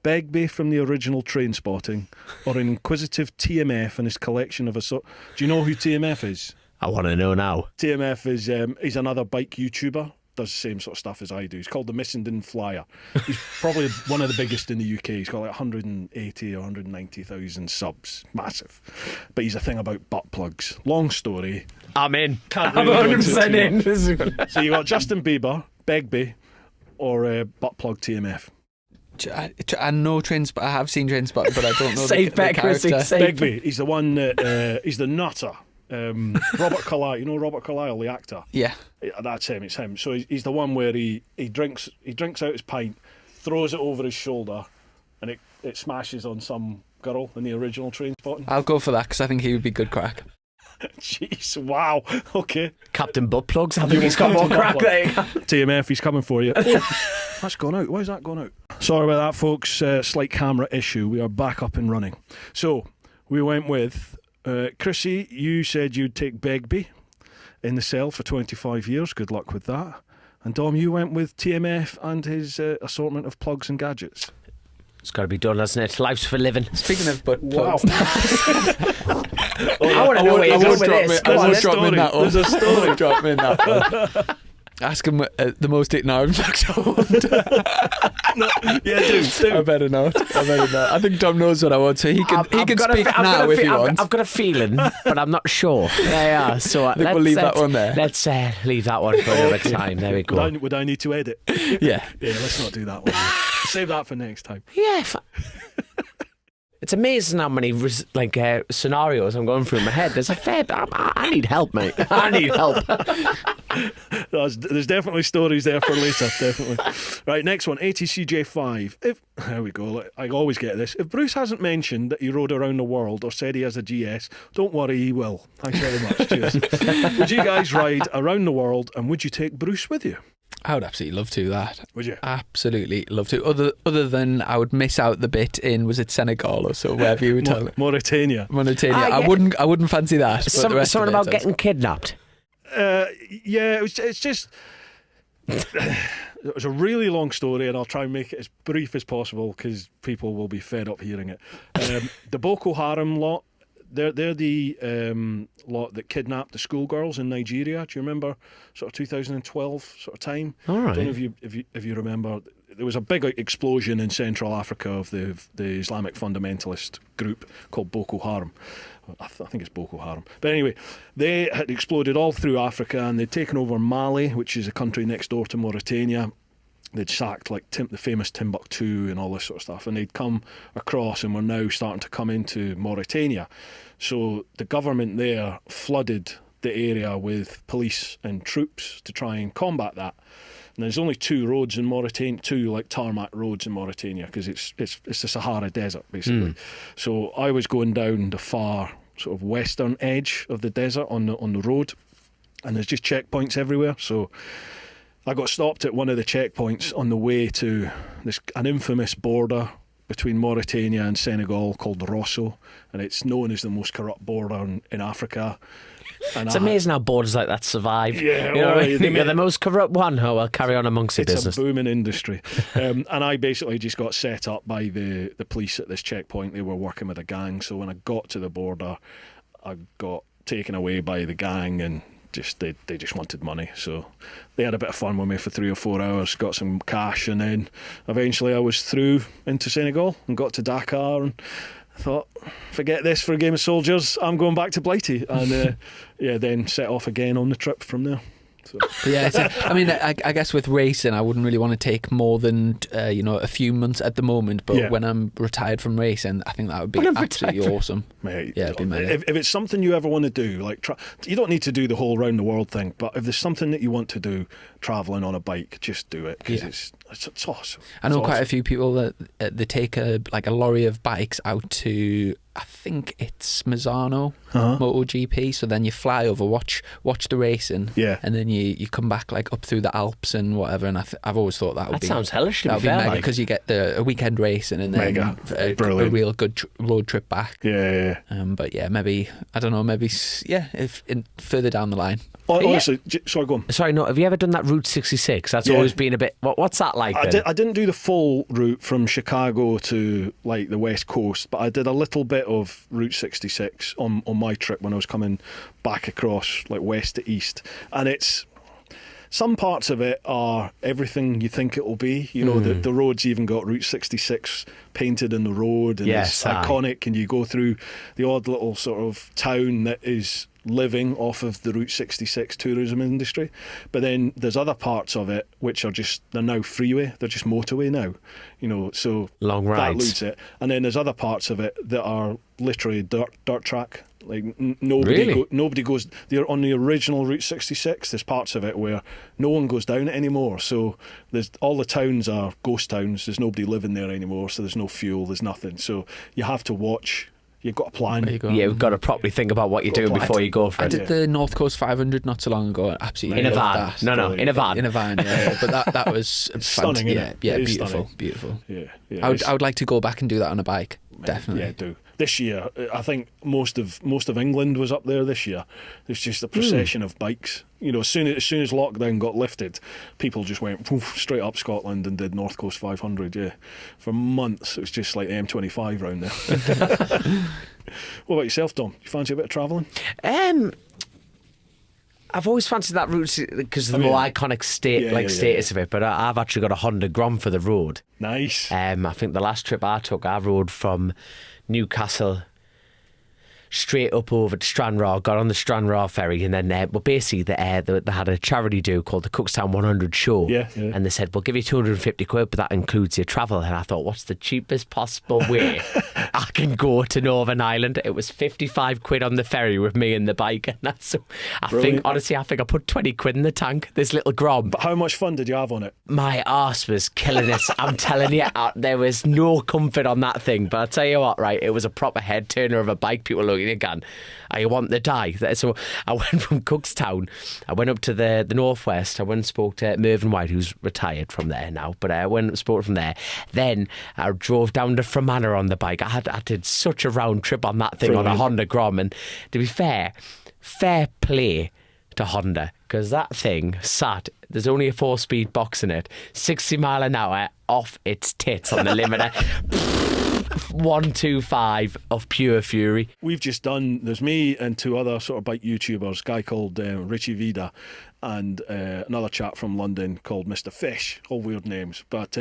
Begbie from the original Trainspotting, or an inquisitive TMF and his collection of Do you know who TMF is? I want to know now. TMF is he's another bike YouTuber, does the same sort of stuff as I do. He's called the Missenden Flyer. He's probably one of the biggest in the UK. He's got like 180 or 190,000 subs. Massive. But he's a thing about butt plugs. Long story. I'm in. Can't I'm really 100% in. So you got Justin Bieber, Begbie, or butt plug TMF. I know I have seen Trainspotting, but I don't know Safe the bet, character. Chrissy. Begbie, he's the one that he's the nutter. Robert Carlyle, you know Robert Carlyle, the actor? Yeah. That's him, it's him. So he's the one where he drinks out his pint, throws it over his shoulder, and it smashes on some girl in the original Trainspotting. I'll go for that because I think he would be good crack. Jeez, wow. Okay. Captain Butt Plugs, I think he's got more crack there. TMF, he's coming for you. That's gone out. Why is that gone out? Sorry about that, folks. Slight camera issue. We are back up and running. So we went with Chrissy, you said you'd take Begbie in the cell for 25 years. Good luck with that. And Dom, you went with TMF and his assortment of plugs and gadgets. It's got to be done, hasn't it? Life's for living. Speaking of butt Wow. plugs, I want to know where you're going with this. I won't drop me in that one. There's a story. I won't drop me in that one. Ask him the most eaten Iron Facts owned. Yeah, do. I better not. I think Dom knows what I want, so he can speak now if he wants. I've got a feeling, but I'm not sure. Yeah. So I think we'll leave that one there. Let's leave that one for another time. There we go. Would I need to edit? Yeah. Yeah, let's not do that one. Save that for next time. Yeah. It's amazing how many scenarios I'm going through in my head. There's a fair bit. I need help, mate. I need help. There's definitely stories there for later, definitely. Right, next one, ATCJ5. There we go, I always get this. If Bruce hasn't mentioned that he rode around the world or said he has a GS, don't worry, he will. Thanks very much. Cheers. Would you guys ride around the world and would you take Bruce with you? I would absolutely love to that. Would you? Absolutely love to. Other than I would miss out the bit in, was it Senegal or so, wherever you were telling me. Mauritania. Yeah. I wouldn't fancy that. Something about getting kidnapped. Yeah, it's just it was a really long story, and I'll try and make it as brief as possible because people will be fed up hearing it. The Boko Haram lot. They're the lot that kidnapped the schoolgirls in Nigeria. Do you remember, sort of 2012 sort of time? All right. I don't know if you remember. There was a big explosion in Central Africa of the Islamic fundamentalist group called Boko Haram. I think it's Boko Haram. But anyway, they had exploded all through Africa, and they'd taken over Mali, which is a country next door to Mauritania. They'd sacked the famous Timbuktu and all this sort of stuff, and they'd come across and were now starting to come into Mauritania. So the government there flooded the area with police and troops to try and combat that. And there's only two roads in Mauritania, two tarmac roads in Mauritania, because it's the Sahara Desert basically. So I was going down the far sort of western edge of the desert on the road, and there's just checkpoints everywhere. So I got stopped at one of the checkpoints on the way to an infamous border between Mauritania and Senegal called the Rosso, and it's known as the most corrupt border in Africa. And it's amazing how borders like that survive. Yeah, you know what I mean? You're the most corrupt one. Oh, well, carry on amongst your business. It's a booming industry. And I basically just got set up by the police at this checkpoint. They were working with a gang, so when I got to the border, I got taken away by the gang, and they just wanted money. So they had a bit of fun with me for 3 or 4 hours, got some cash, and then eventually I was through into Senegal and got to Dakar, and I thought, forget this for a game of soldiers, I'm going back to Blighty. And then set off again on the trip from there. So. Yeah, I mean, I guess with racing, I wouldn't really want to take more than a few months at the moment. But when I'm retired from racing, I think that would be absolutely awesome. Mate, yeah, if it's something you ever want to do, like you don't need to do the whole round the world thing, but if there's something that you want to do, travelling on a bike, just do it, because it's awesome. I know quite a few people that they take a lorry of bikes out to, I think it's Mazzano MotoGP. So then you fly over, watch the racing, and then you come back up through the Alps and whatever. And I've always thought that sounds hellish. That would be mega, because you get a weekend racing and then a real good road trip back. Yeah. But yeah, maybe I don't know. Maybe if further down the line. Honestly, sorry, go on. Sorry, no. Have you ever done that Route 66? That's always been a bit. What's that like? I didn't do the full route from Chicago to the West Coast, but I did a little bit of Route 66 on my trip when I was coming back across west to east, and it's. Some parts of it are everything you think it will be. The road's even got Route 66 painted in the road, and it's iconic, and you go through the odd little sort of town that is living off of the Route 66 tourism industry. But then there's other parts of it which are they're now freeway, they're just motorway now, so long rides. That loots it. And then there's other parts of it that are literally dirt track. Nobody goes. They're on the original Route 66. There's parts of it where no one goes down it anymore. So there's all the towns are ghost towns. There's nobody living there anymore. So there's no fuel. There's nothing. So you have to watch. You've got to plan. You've got to properly think about what you're doing before you go for it. I did the North Coast 500 not so long ago. Absolutely in a van. That. No, in a van. In a van. Yeah. But that was stunning. Yeah, beautiful, stunning. Beautiful. Yeah. I would like to go back and do that on a bike. Definitely. Yeah, do. This year, I think most of England was up there this year. There's just a procession of bikes. As soon as lockdown got lifted, people just went straight up Scotland and did North Coast 500. Yeah, for months it was just like the M25 round there. What about yourself, Dom? You fancy a bit of travelling? I've always fancied that route because of the more iconic status of it. But I've actually got a Honda Grom for the road. Nice. I think the last trip I took, I rode from Newcastle straight up over to Stranraer, got on the Stranraer ferry, and then basically they had a charity do called the Cookstown 100 show, and they said, we'll give you 250 quid, but that includes your travel. And I thought, what's the cheapest possible way I can go to Northern Ireland? It was 55 quid on the ferry with me and the bike, and that's I think I put 20 quid in the tank, this little Grom. But how much fun did you have on it? My arse was killing it. I'm telling you, there was no comfort on that thing. But I'll tell you what, right, it was a proper head turner of a bike. People looking again, I want the die. So I went from Cookstown, I went up to the northwest. I went and spoke to Mervyn White, who's retired from there now, but I went and spoke from there. Then I drove down to Fermanagh on the bike. I did such a round trip on that thing. Brilliant. On a Honda Grom, and to be fair play to Honda, because that thing there's only a 4-speed box in it, 60 mile an hour off its tits on the limiter. 125 of pure fury. We've just done, there's me and 2 other sort of bike YouTubers, a guy called Richie Vida and another chap from London called Mr. Fish, all weird names, but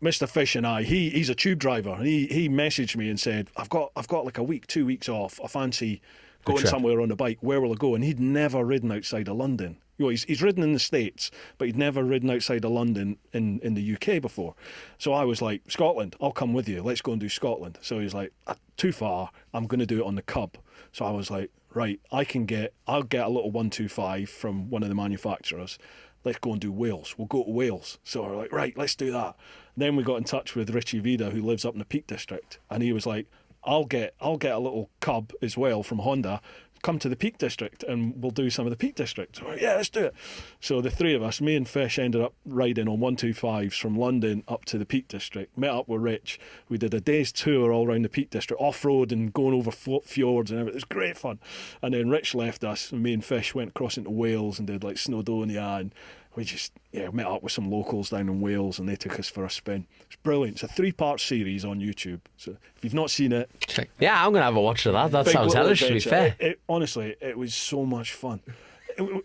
Mr. Fish and I, he's a tube driver, and he messaged me and said, I've got like a week, 2 weeks off, I fancy going somewhere on a bike, where will I go? And he'd never ridden outside of London. He's ridden in the States, but he'd never ridden outside of London in the UK before. So I was like, Scotland, I'll come with you. Let's go and do Scotland. So he's like, too far, I'm going to do it on the Cub. So I was like, right, I'll get a little 125 from one of the manufacturers. Let's go and do Wales. We'll go to Wales. So we're like, right, let's do that. And then we got in touch with Richie Vida, who lives up in the Peak District. And he was like, I'll get a little Cub as well from Honda. come to the Peak District and we'll do some of the Peak District. So, yeah, let's do it. So the three of us, me and Fish, ended up riding on 125s from London up to the Peak District, met up with Rich. We did a day's tour all around the Peak District, off-road and going over fjords and everything. It was great fun. And then Rich left us and me and Fish went across into Wales and did like Snowdonia, and we just met up with some locals down in Wales and they took us for a spin. It's brilliant. It's a 3-part series on YouTube. So if you've not seen it, yeah, I'm going to have a watch of that. That sounds hellish, to be fair. Honestly, it was so much fun.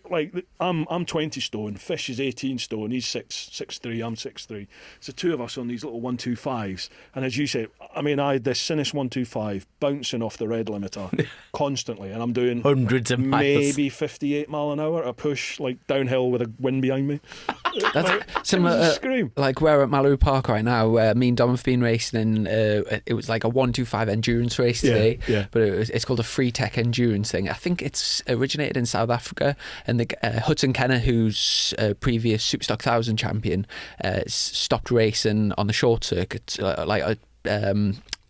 Like I'm 20 stone, Fish is 18 stone, he's 6'3", I'm 6'3". It's the two of us on these little 125s, and as you said, I mean, I had this Sinus 125 bouncing off the red limiter constantly, and I'm doing hundreds of miles, maybe 58 mile an hour at a push, like downhill with a wind behind me. That's similar, like we're at Maloo Park right now, where me and Dom have been racing, and it was like a 125 endurance race today, but it's called a Free Tech Endurance thing. I think it's originated in South Africa, and the Hudson Kenner, who's a previous Superstock 1000 champion, stopped racing on the short circuit,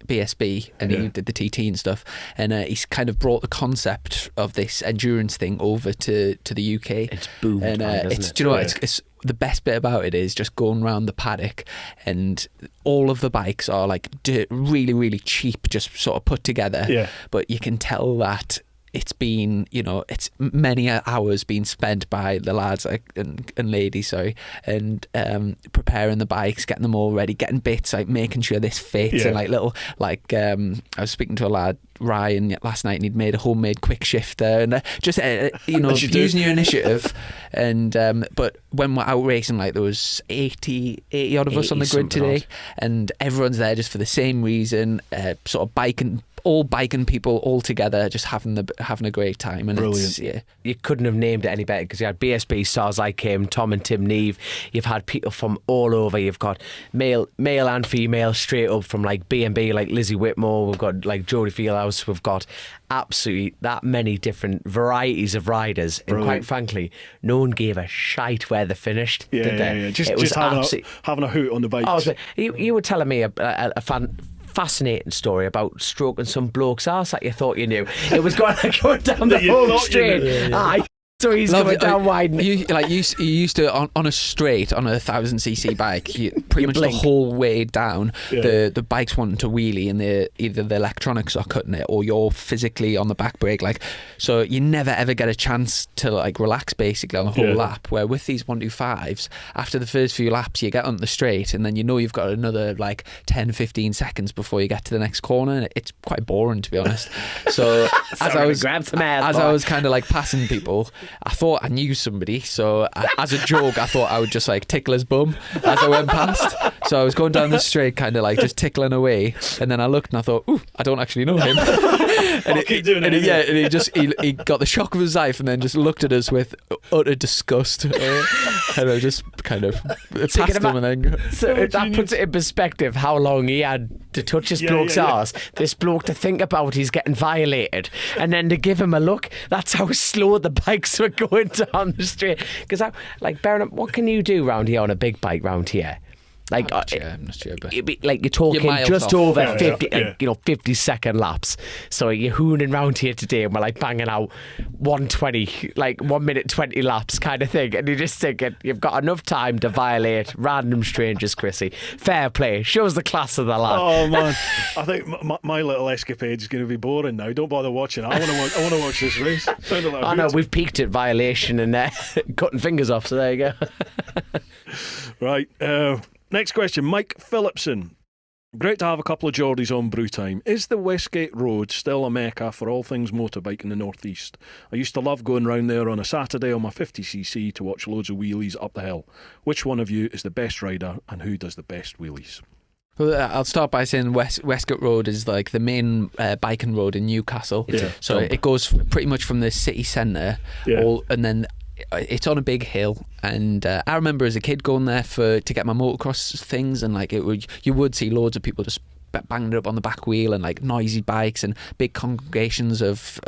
BSB, and he did the TT and stuff, and he's kind of brought the concept of this endurance thing over to the UK. It's boomed, and it's, do you know what? It's the best bit about it is just going around the paddock, and all of the bikes are like really, really cheap, just sort of put together. But you can tell that it's been, it's many hours being spent by the lads and ladies, and preparing the bikes, getting them all ready, getting bits, like making sure this fits, and like little, like I was speaking to a lad, Ryan, last night, and he'd made a homemade quick shifter, and just using your initiative. And but when we're out racing, like there was 80 odd of us on the grid today, and everyone's there just for the same reason, sort of all biking people all together, just having a great time. And brilliant. You couldn't have named it any better, because you had BSB stars like him, Tom and Tim Neve. You've had people from all over. You've got male and female straight up from like B&B, like Lizzie Whitmore. We've got like Geordie Fieldhouse. We've got absolutely that many different varieties of riders. Brilliant. And quite frankly, no one gave a shite where they finished, did they? Yeah. Just having a hoot on the bikes. You were telling me a fascinating story about stroking some bloke's arse that you thought you knew. It was going down the whole straight. Aye. So he's going down wide. You used to on a straight on a 1000cc bike, pretty much blink. The whole way down, the bike's wanting to wheelie, and either the electronics are cutting it, or you're physically on the back brake. Like, so you never ever get a chance to like relax basically on the whole lap. Where with these 125s, after the first few laps, you get on the straight, and then you've got another like 10-15 seconds before you get to the next corner, and it's quite boring, to be honest. So as I was kind of like passing people, I thought I knew somebody, so as a joke, I thought I would just like tickle his bum as I went past. So I was going down the straight, kind of like just tickling away, and then I looked and I thought, ooh, I don't actually know him. He got the shock of his life, and then just looked at us with utter disgust, and I just kind of passed him, and then. So that puts it in perspective how long he had to touch this bloke's arse. This bloke to think about he's getting violated, and then to give him a look. That's how slow the bikes were going down the street. Because bearing up, what can you do round here on a big bike round here? Like, I'm not sure, but like you're talking just over 50, 50-second laps. So you're hooning round here today, and we're like banging out 120, like 1 minute 20 laps kind of thing. And you're just thinking, you've got enough time to violate random strangers, Chrissy. Fair play. Shows the class of the lad. Oh man, I think my little escapade is going to be boring now. Don't bother watching. I want to watch this race. I know we've peaked at violation and cutting fingers off. So there you go. Right. Next question, Mike Phillipson. Great to have a couple of Geordies on brew time. Is the Westgate Road still a mecca for all things motorbike in the northeast? I used to love going round there on a Saturday on my 50cc to watch loads of wheelies up the hill. Which one of you is the best rider, and who does the best wheelies? Well, I'll start by saying Westgate Road is like the main biking road in Newcastle. So it goes pretty much from the city centre, and then it's on a big hill, and I remember as a kid going there to get my motocross things, and like you would see loads of people just banging it up on the back wheel, and like noisy bikes and big congregations of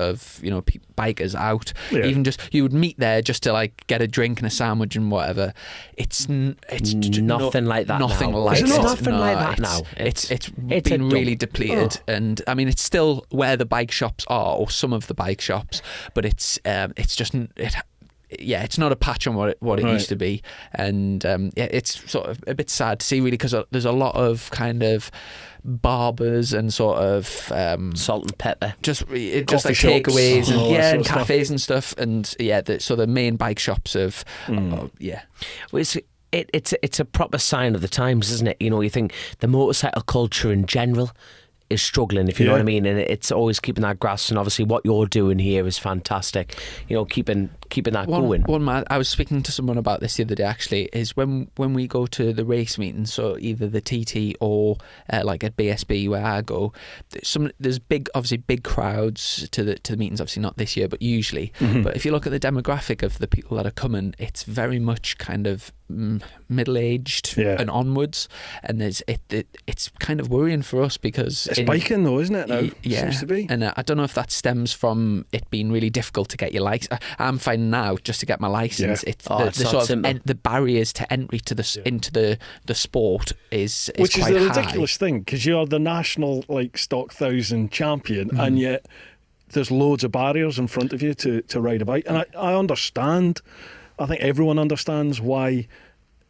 bikers out. Yeah. Even just you would meet there just to like get a drink and a sandwich and whatever. It's nothing like that. Nothing now. like It's it. nothing No, like that now. It's been really depleted, and I mean it's still where the bike shops are, or some of the bike shops, but it's just it's not a patch on what it used to be, and it's sort of a bit sad to see really, because there's a lot of kind of barbers and sort of salt and pepper, just like shops, takeaways and stuff. cafes and stuff, and so the main bike shops of Well, it's a proper sign of the times, isn't it? You think the motorcycle culture in general is struggling, if you know what I mean, and it's always keeping that grass. And obviously what you're doing here is fantastic, keeping that going. I was speaking to someone about this the other day actually, is when we go to the race meetings, so either the TT or like at BSB where I go, there's big crowds to the meetings, obviously not this year but usually, but if you look at the demographic of the people that are coming, it's very much kind of middle-aged and onwards, and it's kind of worrying for us because it's biking though, isn't it now? Yeah, seems to be. And I don't know if that stems from it being really difficult to get your license. I'm finding now just to get my license, it's the sort of the barriers to entry to into the sport is which quite is the high. ridiculous thing, because you're the national stock 1000 champion, and yet there's loads of barriers in front of you to ride a bike. And I understand. I think everyone understands why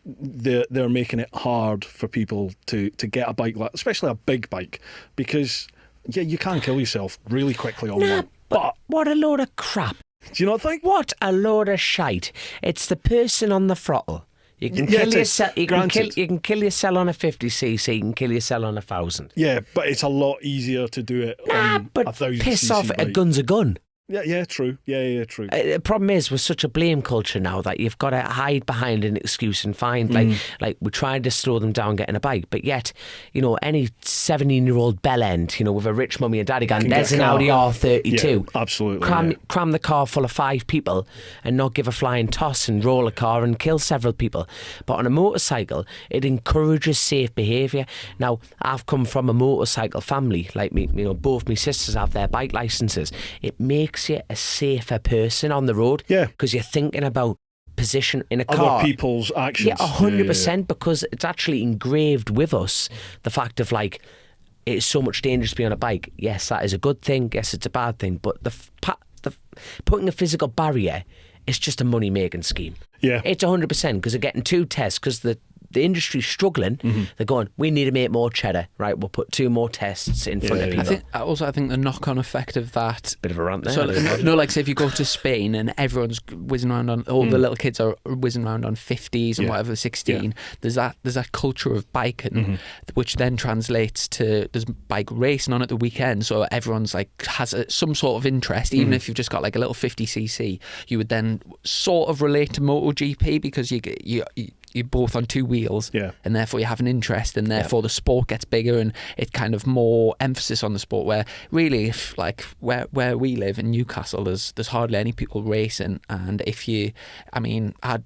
they're making it hard for people to get a bike, especially a big bike, because you can kill yourself really quickly on one. But what a load of crap. Do you not think? What a load of shite. It's the person on the throttle. You can kill yourself. You can kill yourself on a 50cc. You can kill yourself on 1,000. Yeah, but it's a lot easier to do it on a 1000cc piss off. bike. A gun's a gun. Yeah, true. Yeah, true. The problem is, we're such a blame culture now that you've got to hide behind an excuse and find like we're trying to slow them down getting a bike, but yet any 17-year-old bell end with a rich mummy and daddy going, there's an Audi R32. Yeah, absolutely. Cram the car full of 5 people and not give a flying toss and roll a car and kill several people. But on a motorcycle, it encourages safe behaviour. Now, I've come from a motorcycle family, like me, both my sisters have their bike licences. It makes you a safer person on the road, because you're thinking about position in a car, other people's actions. Yeah, 100%, because it's actually engraved with us the fact of it's so much dangerous to be on a bike. Yes, that is a good thing. Yes, it's a bad thing. But the putting a physical barrier is just a money making scheme. Yeah, it's 100%, because they're getting 2 tests, because the industry's struggling. They're going, we need to make more cheddar. Right, we'll put 2 more tests in front of people. I think the knock-on effect of that... Bit of a rant there. So, say if you go to Spain and everyone's whizzing around on... All the little kids are whizzing around on 50s and whatever, 16. There's that culture of biking, which then translates to... There's bike racing on at the weekend, so everyone's has some sort of interest. Even if you've just got a little 50cc, you would then sort of relate to MotoGP, because you're both on 2 wheels, and therefore you have an interest, and therefore the sport gets bigger, and it kind of more emphasis on the sport. Where really, if where we live in Newcastle, there's hardly any people racing, and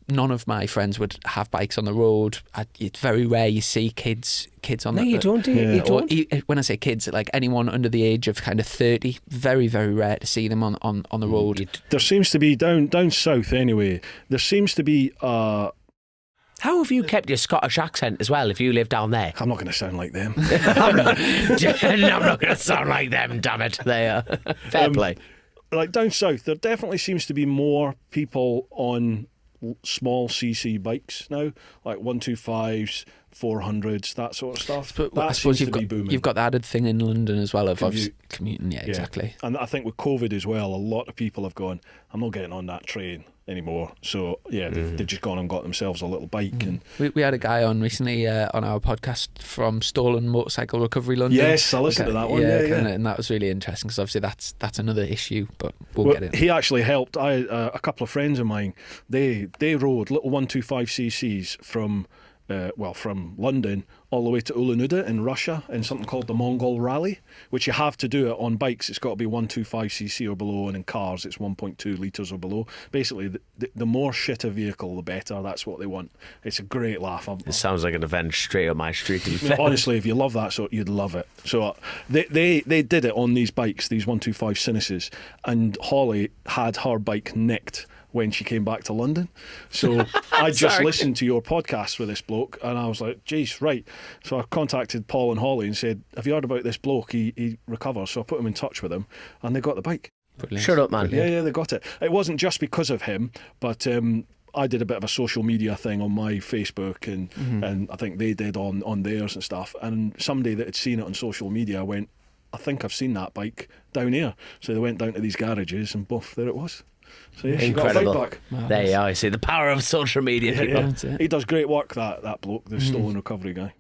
none of my friends would have bikes on the road. It's very rare you see kids on. No, you don't. You don't. When I say kids, anyone under the age of kind of 30, very very rare to see them on the road. There seems to be down south anyway. There seems to be. How have you kept your Scottish accent as well if you live down there? I'm not going to sound like them. I'm not going to sound like them, damn it. They are. Fair play. Down south, there definitely seems to be more people on small CC bikes now, like 125s, 400s, that sort of stuff. But I suppose you've got the added thing in London as well of commuting. Yeah, exactly. And I think with COVID as well, a lot of people have gone, I'm not getting on that train anymore. So they've just gone and got themselves a little bike. And we had a guy on recently on our podcast from Stolen Motorcycle Recovery London. Yes, I listened to that one. And that was really interesting, because obviously that's another issue, but we'll get it. He actually helped. A couple of friends of mine, they rode little 125cc's from from London all the way to Ulan-Ude in Russia in something called the Mongol Rally, which you have to do it on bikes. It's got to be 125cc or below, and in cars it's 1.2 litres or below. Basically, the more shit a vehicle, the better. That's what they want. It's a great laugh. It sounds like an event straight up my street. Honestly, if you love that sort, you'd love it. So they did it on these bikes, these 125 Cynuses, and Holly had her bike nicked when she came back to London. So I just listened to your podcast with this bloke, and I was like, geez, right. So I contacted Paul and Holly and said, have you heard about this bloke? He recovers. So I put him in touch with him, and they got the bike. Brilliant. Shut up, man. Yeah, they got it. It wasn't just because of him, but I did a bit of a social media thing on my Facebook, and I think they did on theirs and stuff. And somebody that had seen it on social media went, I think I've seen that bike down here. So they went down to these garages, and boof, there it was. So yeah, incredible. She got a bike back. Wow, there you are. I see the power of social media. Yeah. He does great work, that bloke, the stolen recovery guy.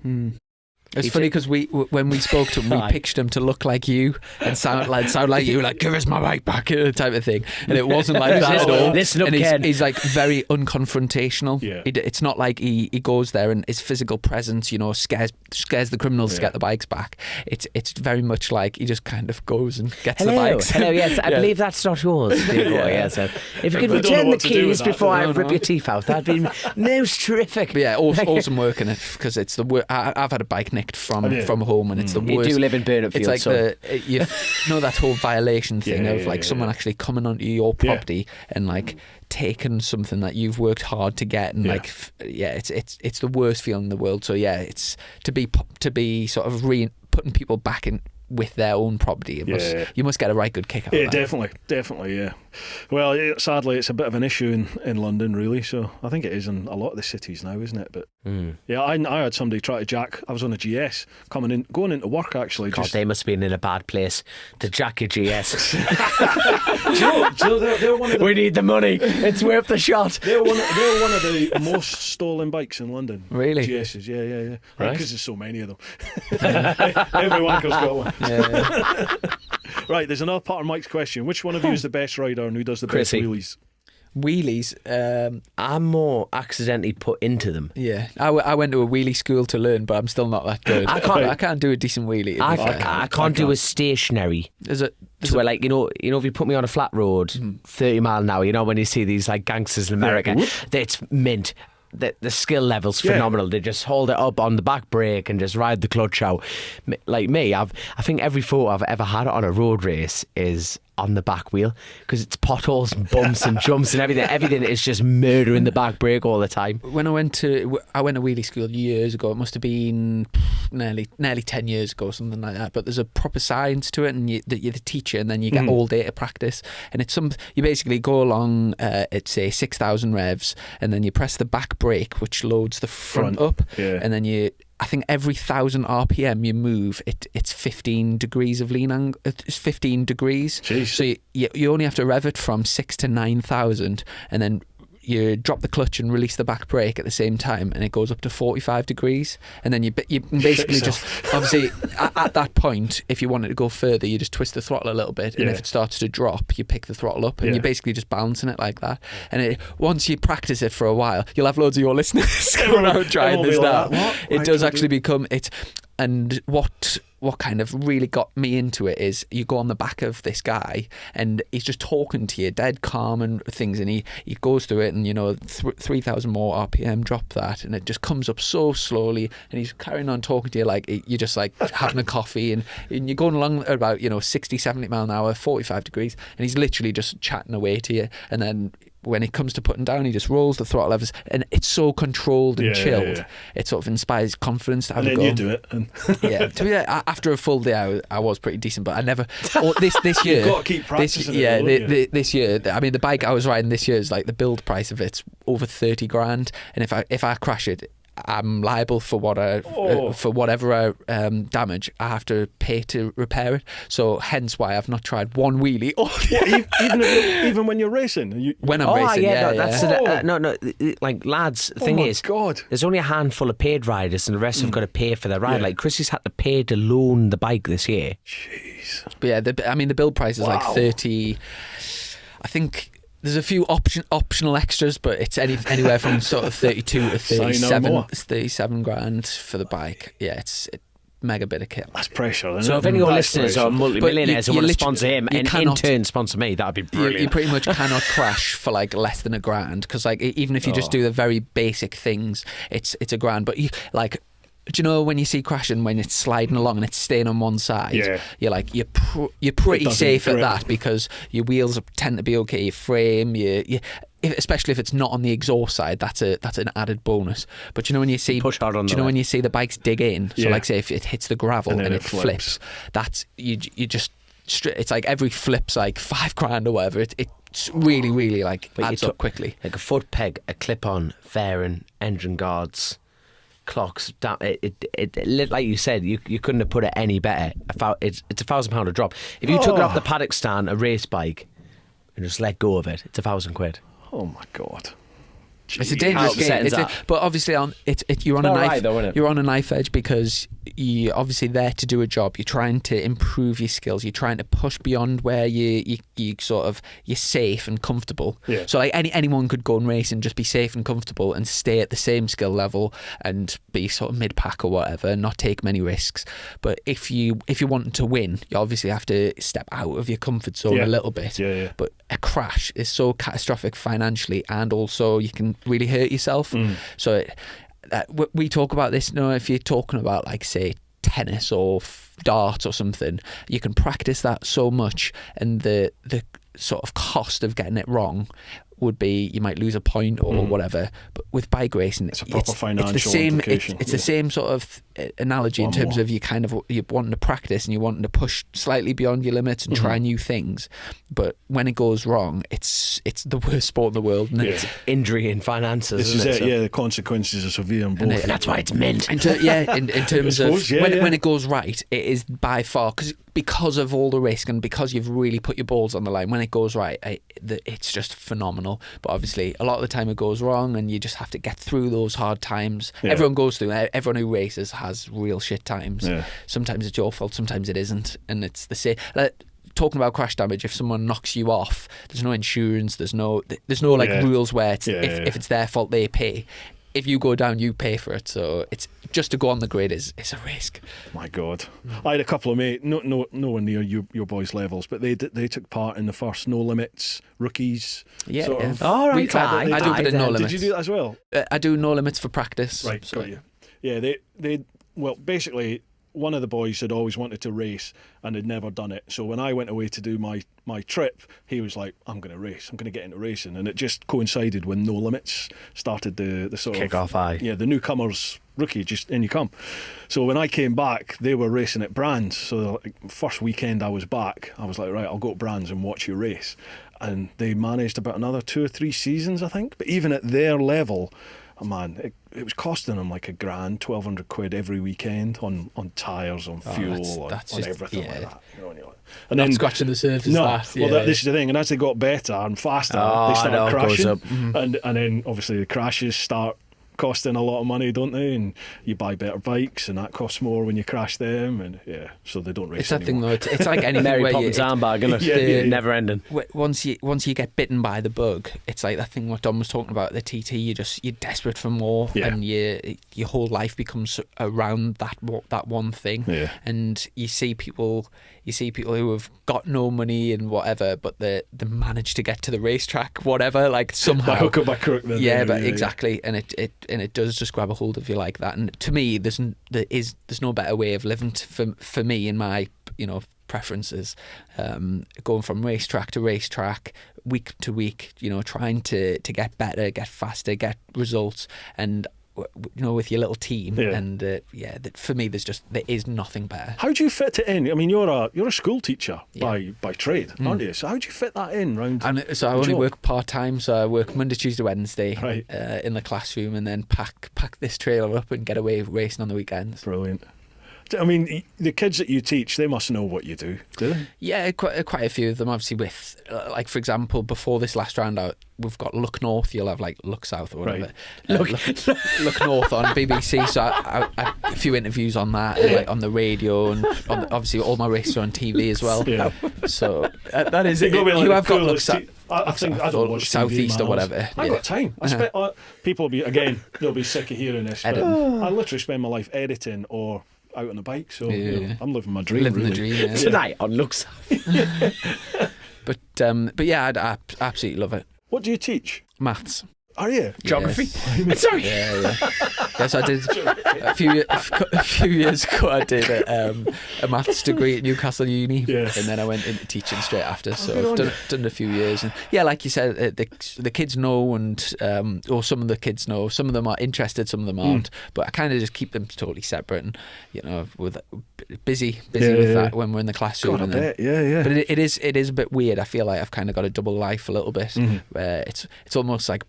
It's funny because when we spoke to him, we pitched him to look like you and sound like you, like, give us my bike back, type of thing. And it wasn't like that at all. Listen up, and Ken. he's like very unconfrontational. Yeah. It's not like he goes there and his physical presence, scares the criminals to get the bikes back. It's very much like he just kind of goes and gets the bikes. Hello, yes, I believe that's not yours. So if you could return the keys before I rip your teeth out, that'd be most terrific. But yeah, awesome work in it, because it's the worst. I've had a bike nicked from home, and it's the worst. You do live in Burnett Field, it's like you know that whole violation thing of like someone actually coming onto your property and like taking something that you've worked hard to get, and it's the worst feeling in the world. So yeah, it's to be sort of putting people back in with their own property. You must get a right good kick out of that. Definitely, yeah. Well, sadly, it's a bit of an issue in London, really. So I think it is in a lot of the cities now, isn't it? But yeah, I had somebody try to jack. I was on a GS going into work actually. God, they must have been in a bad place to jack a GS. they're one of the, we need the money. It's worth the shot. They're one of the most stolen bikes in London. Really? GSs, yeah. Right. Because there's so many of them. Everyone's got one. Yeah. Right, there's another part of Mike's question. Which one of you is the best rider and who does the Chrissy. best wheelies? Wheelies. I'm more accidentally put into them. Yeah, I went to a wheelie school to learn, but I'm still not that good. I can't do a decent wheelie. I can't do a stationary. To where, like, if you put me on a flat road, 30 mile an hour, when you see these like gangsters in America, it's mint. The skill level's phenomenal. They just hold it up on the back brake and just ride the clutch out. Like me, I think every photo I've ever had on a road race is on the back wheel, because it's potholes and bumps and jumps and everything. Everything is just murdering the back brake all the time. When I went to wheelie school years ago, it must have been nearly 10 years ago, something like that. But there's a proper science to it, and you're the teacher, and then you get all day to practice. And it's you basically go along at say 6,000 revs, and then you press the back brake, which loads the front up, and then I think every 1,000 RPM you move, it's 15 degrees of lean angle. It's 15 degrees. Jeez. So you only have to rev it from 6 to 9,000, and then you drop the clutch and release the back brake at the same time, and it goes up to 45 degrees. And then you basically just, obviously, at that point, if you wanted to go further, you just twist the throttle a little bit, and if it starts to drop, you pick the throttle up, and you're basically just balancing it like that. And once you practice it for a while, you'll have loads of your listeners going out trying this now. It does actually become and what kind of really got me into it is you go on the back of this guy and he's just talking to you, dead calm and things, and he goes through it, and 3,000 more RPM, drop that, and it just comes up so slowly, and he's carrying on talking to you like you're just like having a coffee, and you're going along at about 60, 70 mile an hour, 45 degrees, and he's literally just chatting away to you, and then when it comes to putting down, he just rolls the throttle levers, and it's so controlled and chilled. Yeah. It sort of inspires confidence to have a go. And then you do it. And to be fair, after a full day, I was pretty decent, but I never. This year, you've got to keep practicing. This year, I mean, the bike I was riding this year is like the build price of it's over 30 grand, and if I crash it, I'm liable for whatever damage I have to pay to repair it. So hence why I've not tried one wheelie. Even when you're racing. When I'm racing, no. Like lads, the thing is, there's only a handful of paid riders, and the rest have got to pay for their ride. Yeah. Like Chrissy's had to pay to loan the bike this year. Jeez. But yeah, the build price is like 30. I think There's a few optional extras, but it's anywhere from sort of 32 to 37 grand for the bike. Yeah, it's mega bit of kit. That's pressure, isn't so it? if any of your listeners are multi-millionaires and want to sponsor him and in turn sponsor me, that'd be brilliant. You pretty much cannot crash for like less than £1,000, because like even if you just do the very basic things, it's £1,000. But do you know when you see crashing, when it's sliding along and it's staying on one side, you're like you're pretty safe at that, because your wheels tend to be okay, your frame, especially if it's not on the exhaust side, that's an added bonus. But you know when you see when you see the bikes dig in, so like say if it hits the gravel and it flips, that's you just it's like every flip's like £5,000 or whatever. It's really, really like adds up quickly. Like a foot peg, a clip-on, fairing, engine guards, clocks. It like you said, you couldn't have put it any better. It's £1,000 a drop. If you took it off the paddock stand, a race bike, and just let go of it, it's £1,000. Oh my God. It's a dangerous game, but obviously you're on a knife. You're on a knife edge, because you're obviously there to do a job. You're trying to improve your skills. You're trying to push beyond where you sort of you're safe and comfortable. Yeah. So like anyone could go and race and just be safe and comfortable and stay at the same skill level and be sort of mid pack or whatever, and not take many risks. But if you want to win, you obviously have to step out of your comfort zone a little bit. Yeah. But a crash is so catastrophic financially, and also you can really hurt yourself. So we talk about this, if you're talking about like say tennis or darts or something, you can practice that so much, and the sort of cost of getting it wrong would be you might lose a point or whatever. But with bike racing, it's a proper financial implication. It's the same sort of analogy in terms of you're wanting to practice and you're wanting to push slightly beyond your limits and try new things. But when it goes wrong, it's the worst sport in the world. And it's injury and finances. This is it. The consequences are severe in both. And that's why it's mint. In terms of when it goes right, it is by far, because of all the risk and because you've really put your balls on the line, when it goes right, it's just phenomenal. But obviously a lot of the time it goes wrong, and you just have to get through those hard times. Everyone who races has real shit times. Sometimes it's your fault, sometimes it isn't, and it's the same. Talking about crash damage, if someone knocks you off, there's no insurance, there's no like rules where it's if it's their fault they pay. If you go down, you pay for it. So it's just to go on the grid is a risk. My God, I had a couple of mates, nowhere near your boys' levels, but they took part in the first No Limits rookies. All right, I do a bit of No Limits. Did you do that as well? I do No Limits for practice. Right, got you. Yeah, well, basically, one of the boys had always wanted to race and had never done it. So when I went away to do my trip, he was like, I'm going to race. I'm going to get into racing. And it just coincided when No Limits started the sort of... Kick-off, the newcomers rookie, just in you come. So when I came back, they were racing at Brands. So the first weekend I was back, I was like, right, I'll go to Brands and watch you race. And they managed about another 2 or 3 seasons, I think. But even at their level... man, it was costing them like £1,000, £1,200 every weekend on tyres, on fuel, on everything like that. And then scratching the surface. This is the thing. And as they got better and faster, they started crashing. And then obviously the crashes start costing a lot of money, don't they? And you buy better bikes, and that costs more when you crash them. And so they don't race. It's that anymore. thing though. It's like anything Mary where Poppins handbag, isn't it? Never ending. Once you get bitten by the bug, it's like that thing what Dom was talking about, the TT. You're desperate for more, and your whole life becomes around that one thing. And you see people who have got no money and whatever, but they manage to get to the racetrack, whatever, like somehow. By hook or by crook. Exactly. And it does just grab a hold of you like that. And to me, there's no better way of living for me in my preferences. Going from racetrack to racetrack, week to week, trying to get better, get faster, get results, and with your little team. And for me, there is nothing better. How do you fit it in? I mean, you're a school teacher by trade, aren't you? So how do you fit that in round? And so I only work part time, so I work Monday, Tuesday, Wednesday in the classroom, and then pack this trailer up and get away racing on the weekends. Brilliant. I mean, the kids that you teach, they must know what you do they? Yeah, quite a few of them. Obviously, with like for example, before this last round out, we've got Look North. You'll have like Look South or whatever. Look North on BBC. So I a few interviews on that, and, like on the radio, and obviously all my races are on TV as well. So that is it. You have got Look South. I think I don't watch Southeast TV, or whatever. I got time. People will be they'll be sick of hearing this. But I literally spend my life editing or out on the bike. So I'm living my dream. Living really. the dream. Yeah. Tonight on Looks. But yeah, I absolutely love it. What do you teach? Maths. Are you? Geography. Yes. Sorry. Yeah. Yes, I did. A few years ago, I did a maths degree at Newcastle Uni, and then I went into teaching straight after. So I've done a few years, and yeah, like you said, the kids know, and or some of the kids know. Some of them are interested, some of them aren't. But I kind of just keep them totally separate, and with busy with that when we're in the classroom. God, I bet. Yeah. But it is a bit weird. I feel like I've kind of got a double life a little bit, where it's almost like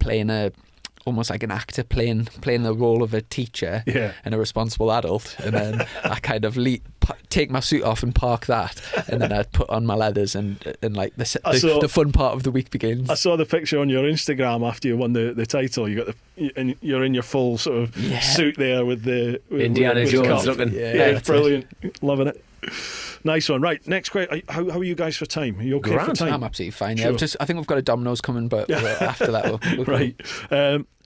almost like an actor playing the role of a teacher and a responsible adult, and then I kind of take my suit off and park that, and then I put on my leathers, and like the fun part of the week begins. I saw the picture on your Instagram after you won the title. You got you're in your full sort of suit there with the Indiana Jones looking. Yeah, brilliant, loving it. Nice one. Right, next question. How are you guys for time? Are you okay for time? I'm absolutely fine. Sure. Yeah, I think we've got a Domino's coming, but after that we'll right.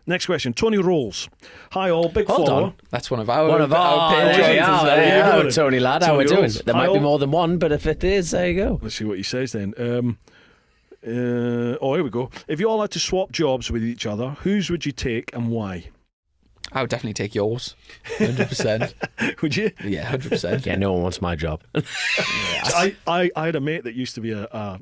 Next question. Tony Rolls. Hi all, big Hold follower. on. That's one of our patrons. Tony lad, how we doing? There might be more than one, but if it is, there you go. Let's see what he says then. Here we go. If you all had to swap jobs with each other, whose would you take and why? I would definitely take yours, 100%. Would you? Yeah, 100%. Yeah, no one wants my job. I had a mate that used to be a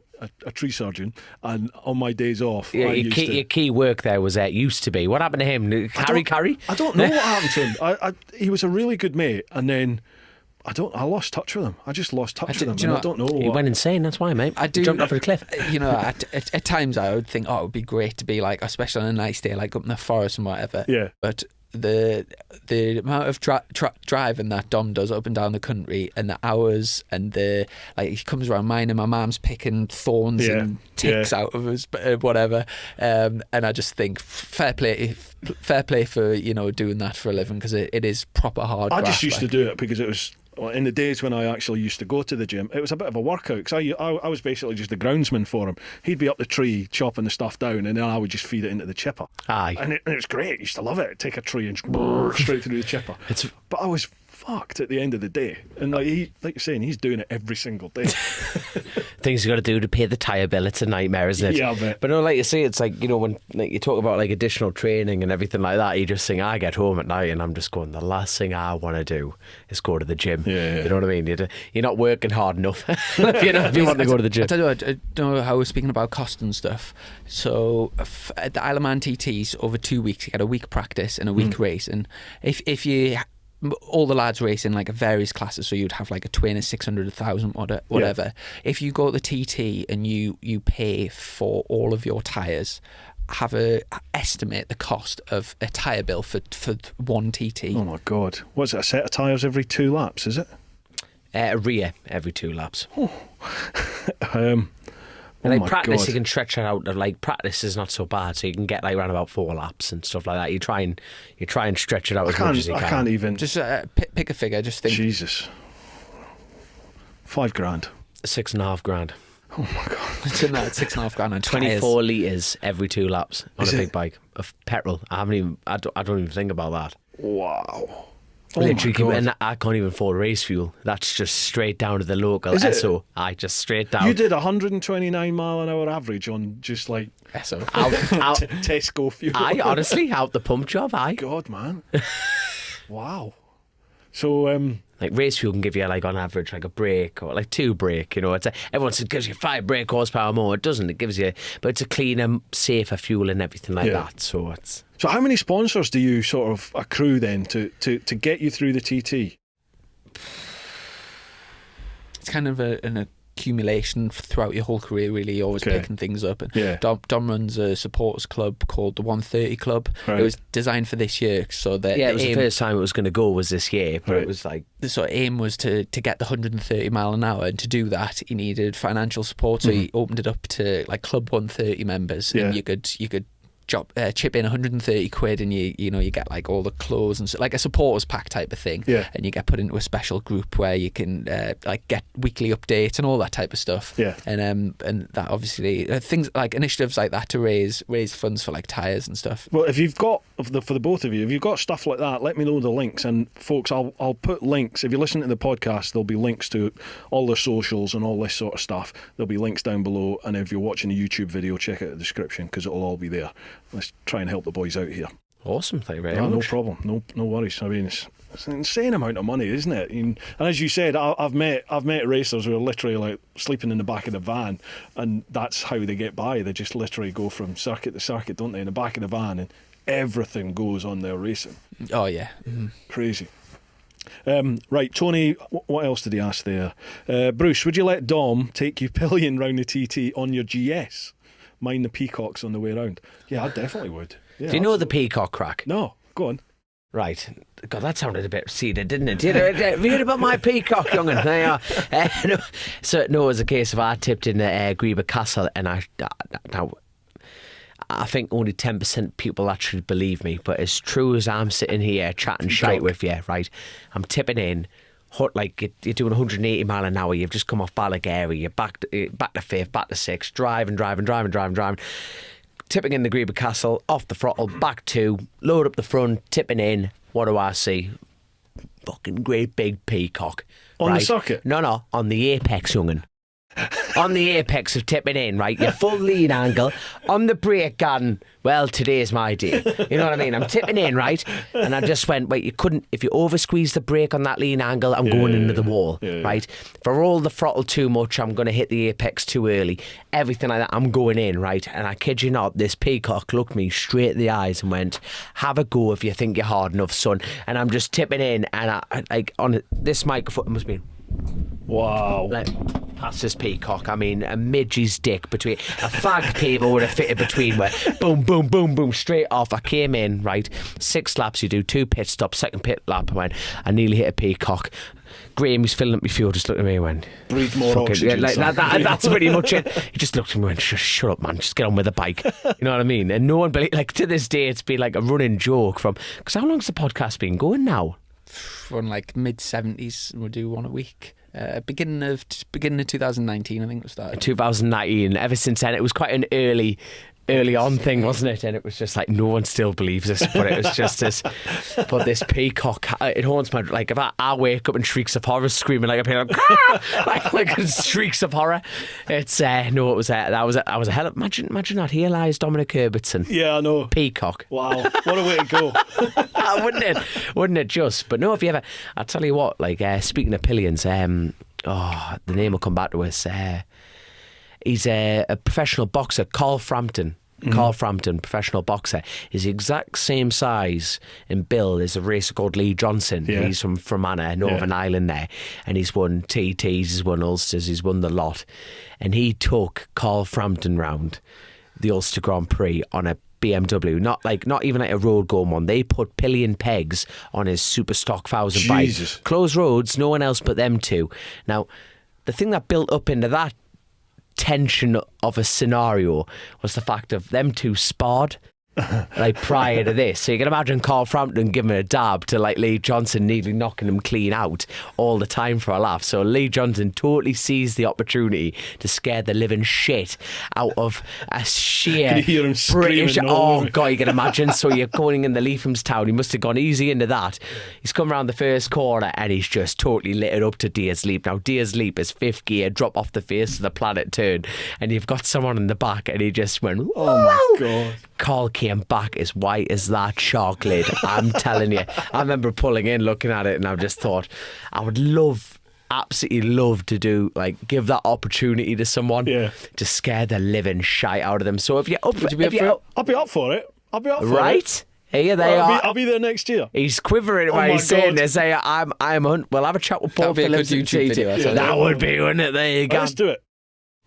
tree surgeon, and on my days off, your key work there was used to be. What happened to him? Carry? I don't know what happened to him. He was a really good mate, and then I lost touch with him. I just lost touch with him. I don't know. He went insane. That's why, mate. He jumped off a cliff. At times I would think, it would be great to be like, especially on a nice day, like up in the forest and whatever. Yeah. But the amount of driving that Dom does up and down the country, and the hours, and he comes around mine, and my mum's picking thorns and ticks out of us, whatever. And I just think fair play for doing that for a living, because it is proper hard. I just used to do it because it was. In the days when I actually used to go to the gym, it was a bit of a workout, because I was basically just the groundsman for him. He'd be up the tree chopping the stuff down, and then I would just feed it into the chipper. Aye. And it was great. I used to love it. Take a tree and straight through the chipper. But I was fucked at the end of the day. And like you're saying, he's doing it every single day. Things you got to do to pay the tyre bill. It's a nightmare, isn't it? Yeah, I bet. But no, like you say, it's like, when you talk about like additional training and everything like that, you just think, I get home at night and I'm just going, the last thing I want to do is go to the gym. Yeah. You know what I mean? You're not working hard enough if you want to go to the gym. I tell you what, I don't know how we're speaking about cost and stuff. So at the Isle of Man TTs, over 2 weeks, you get a week practice and a week race. And if you... all the lads race in like various classes, so you'd have like a twin, a 600, 1,000, whatever. Yeah. If you go to the TT and you pay for all of your tyres, estimate the cost of a tyre bill for one TT. Oh my God. What's it, a set of tyres every 2 laps, is it? A rear every 2 laps. And like practice, God. You can stretch it out. Like practice is not so bad, so you can get like around about 4 laps and stuff like that. You try and stretch it out as much as you can. I can't even. Just pick a figure. Just think. Jesus. $5,000. 6.5 grand. Oh my God. It's in that 6.5 grand on 24 litres every 2 laps on a big bike of petrol. I don't even think about that. Wow. Literally, and I can't even afford race fuel. That's just straight down to the local SO. Just straight down. You did 129 mile an hour average on just like SO out Tesco fuel. Honestly, out the pump job. God, man. Wow. So like race fuel can give you like on average like a brake or like 2 brake. Everyone says it gives you 5 brake horsepower more. It doesn't. It gives you, but it's a cleaner, safer fuel and everything like that. So it's. So how many sponsors do you sort of accrue then to get you through the TT? It's kind of an accumulation throughout your whole career, really. You're always picking things up. And Dom runs a supporters club called the 130 Club. Right. It was designed for this year, so that it was the first time it was going to go was this year, but it was like the sort of aim was to get the 130 mile an hour, and to do that he needed financial support, so he opened it up to like Club 130 members, and you could chip in 130 quid and you get like all the clothes and like a supporters pack type of thing, and you get put into a special group where you can like get weekly updates and all that type of stuff, and that obviously things like initiatives like that to raise funds for like tyres and stuff. Well, if you've got, for the both of you, if you've got stuff like that, let me know the links, and folks, I'll put links. If you listen to the podcast, there'll be links to all their socials and all this sort of stuff. There'll be links down below, and if you're watching a YouTube video, check out the description because it'll all be there. Let's try and help the boys out here. Awesome, thank you very much. No problem, no worries. I mean, it's an insane amount of money, isn't it? And as you said, I've met racers who are literally like sleeping in the back of the van, and that's how they get by. They just literally go from circuit to circuit, don't they, in the back of the van, and everything goes on their racing. Oh yeah, crazy. Right, Tony, what else did he ask there? Bruce, would you let Dom take you pillion round the TT on your GS? Mind the peacocks on the way round? Yeah, I definitely would. Yeah, do you know the peacock crack? No, go on. Right. God, that sounded a bit seeded, didn't it? Have you heard about my peacock, young'un? There you are. No, so, no, it was a case of I tipped in Greeba Castle, and I think only 10% of people actually believe me, but as true as I'm sitting here chatting shite with you, right, I'm tipping in, like you're doing 180 mile an hour, you've just come off Ballagary, you're back to 5th, back to 6th, driving, tipping in the Greeba Castle, off the throttle, back 2, load up the front, tipping in, what do I see? Fucking great big peacock. On the circuit? No, on the apex, young'un. On the apex of tipping in, right? Your full lead angle on the brake garden. Well, today's my day. You know what I mean? I'm tipping in, right? And I just went, wait, you couldn't, if you over squeeze the brake on that lean angle, I'm going into the wall, right? If I roll the throttle too much, I'm going to hit the apex too early. Everything like that, I'm going in, right? And I kid you not, this peacock looked me straight in the eyes and went, have a go if you think you're hard enough, son. And I'm just tipping in, and I like on this microphone, it must be. Wow. Like, that's this peacock. I mean, a midge's dick between a fag people would have fitted between where boom, boom, boom, boom, straight off. I came in, right, 6 laps you do, 2 pit stops, second pit lap, I nearly hit a peacock. Graham, who's filling up my fuel, just looked at me and went, breathe more oxygen. Yeah, like that's pretty much it. He just looked at me and went, shut up, man, just get on with the bike. You know what I mean? And no one believed, like, to this day, it's been like a running joke from, because how long's the podcast been going now? From like mid-70s, we'll do one a week. Beginning of 2019, I think we started. 2019. Ever since then, it was quite an early on thing, wasn't it? And it was just like no one still believes this, but it was just this. But this peacock, it haunts my, like, if I wake up in shrieks of horror, screaming like a peacock, like shrieks of horror. It's no, it was that was a hell of, imagine that. Here lies Dominic Herbertson. Yeah, I know. Peacock. Wow, what a way to go. Wouldn't it just? But no, if you ever, I'll tell you what. Like speaking of pillions, the name will come back to us. He's a professional boxer, Carl Frampton. Carl Frampton, professional boxer, is the exact same size and build as a racer called Lee Johnson. Yeah. He's from Fermanagh, Northern Ireland there, and he's won TTs, he's won Ulsters, he's won the lot. And he took Carl Frampton round the Ulster Grand Prix on a BMW, not even like a road going one. They put pillion pegs on his Superstock 1000 bike. Closed roads, no one else but them two. Now, the thing that built up into that tension of a scenario was the fact of them two sparred like prior to this. So you can imagine Carl Frampton giving a dab to like Lee Johnson, nearly knocking him clean out all the time for a laugh. So Lee Johnson totally seized the opportunity to scare the living shit out of a sheer Can you hear him British. screaming? God, you can imagine. So you're going in the Leafhamstown. He must have gone easy into that. He's come around the first corner and he's just totally lit it up to Deer's Leap. Now Deer's Leap is 5th gear, drop off the face of the planet turn, and you've got someone in the back and he just went, whoa! Oh my God. Carl came back as white as that shark lid. I'm telling you. I remember pulling in, looking at it, and I just thought, I would absolutely love to do, like, give that opportunity to someone to scare the living shite out of them. So if you're up, I'll be up for it. I'll be up for it. Right? Here they are. I'll be there next year. He's quivering while he's saying this. I'm we'll have a chat with Paul Phillips and YouTube video. That would be, wouldn't it? There you go. Let's do it.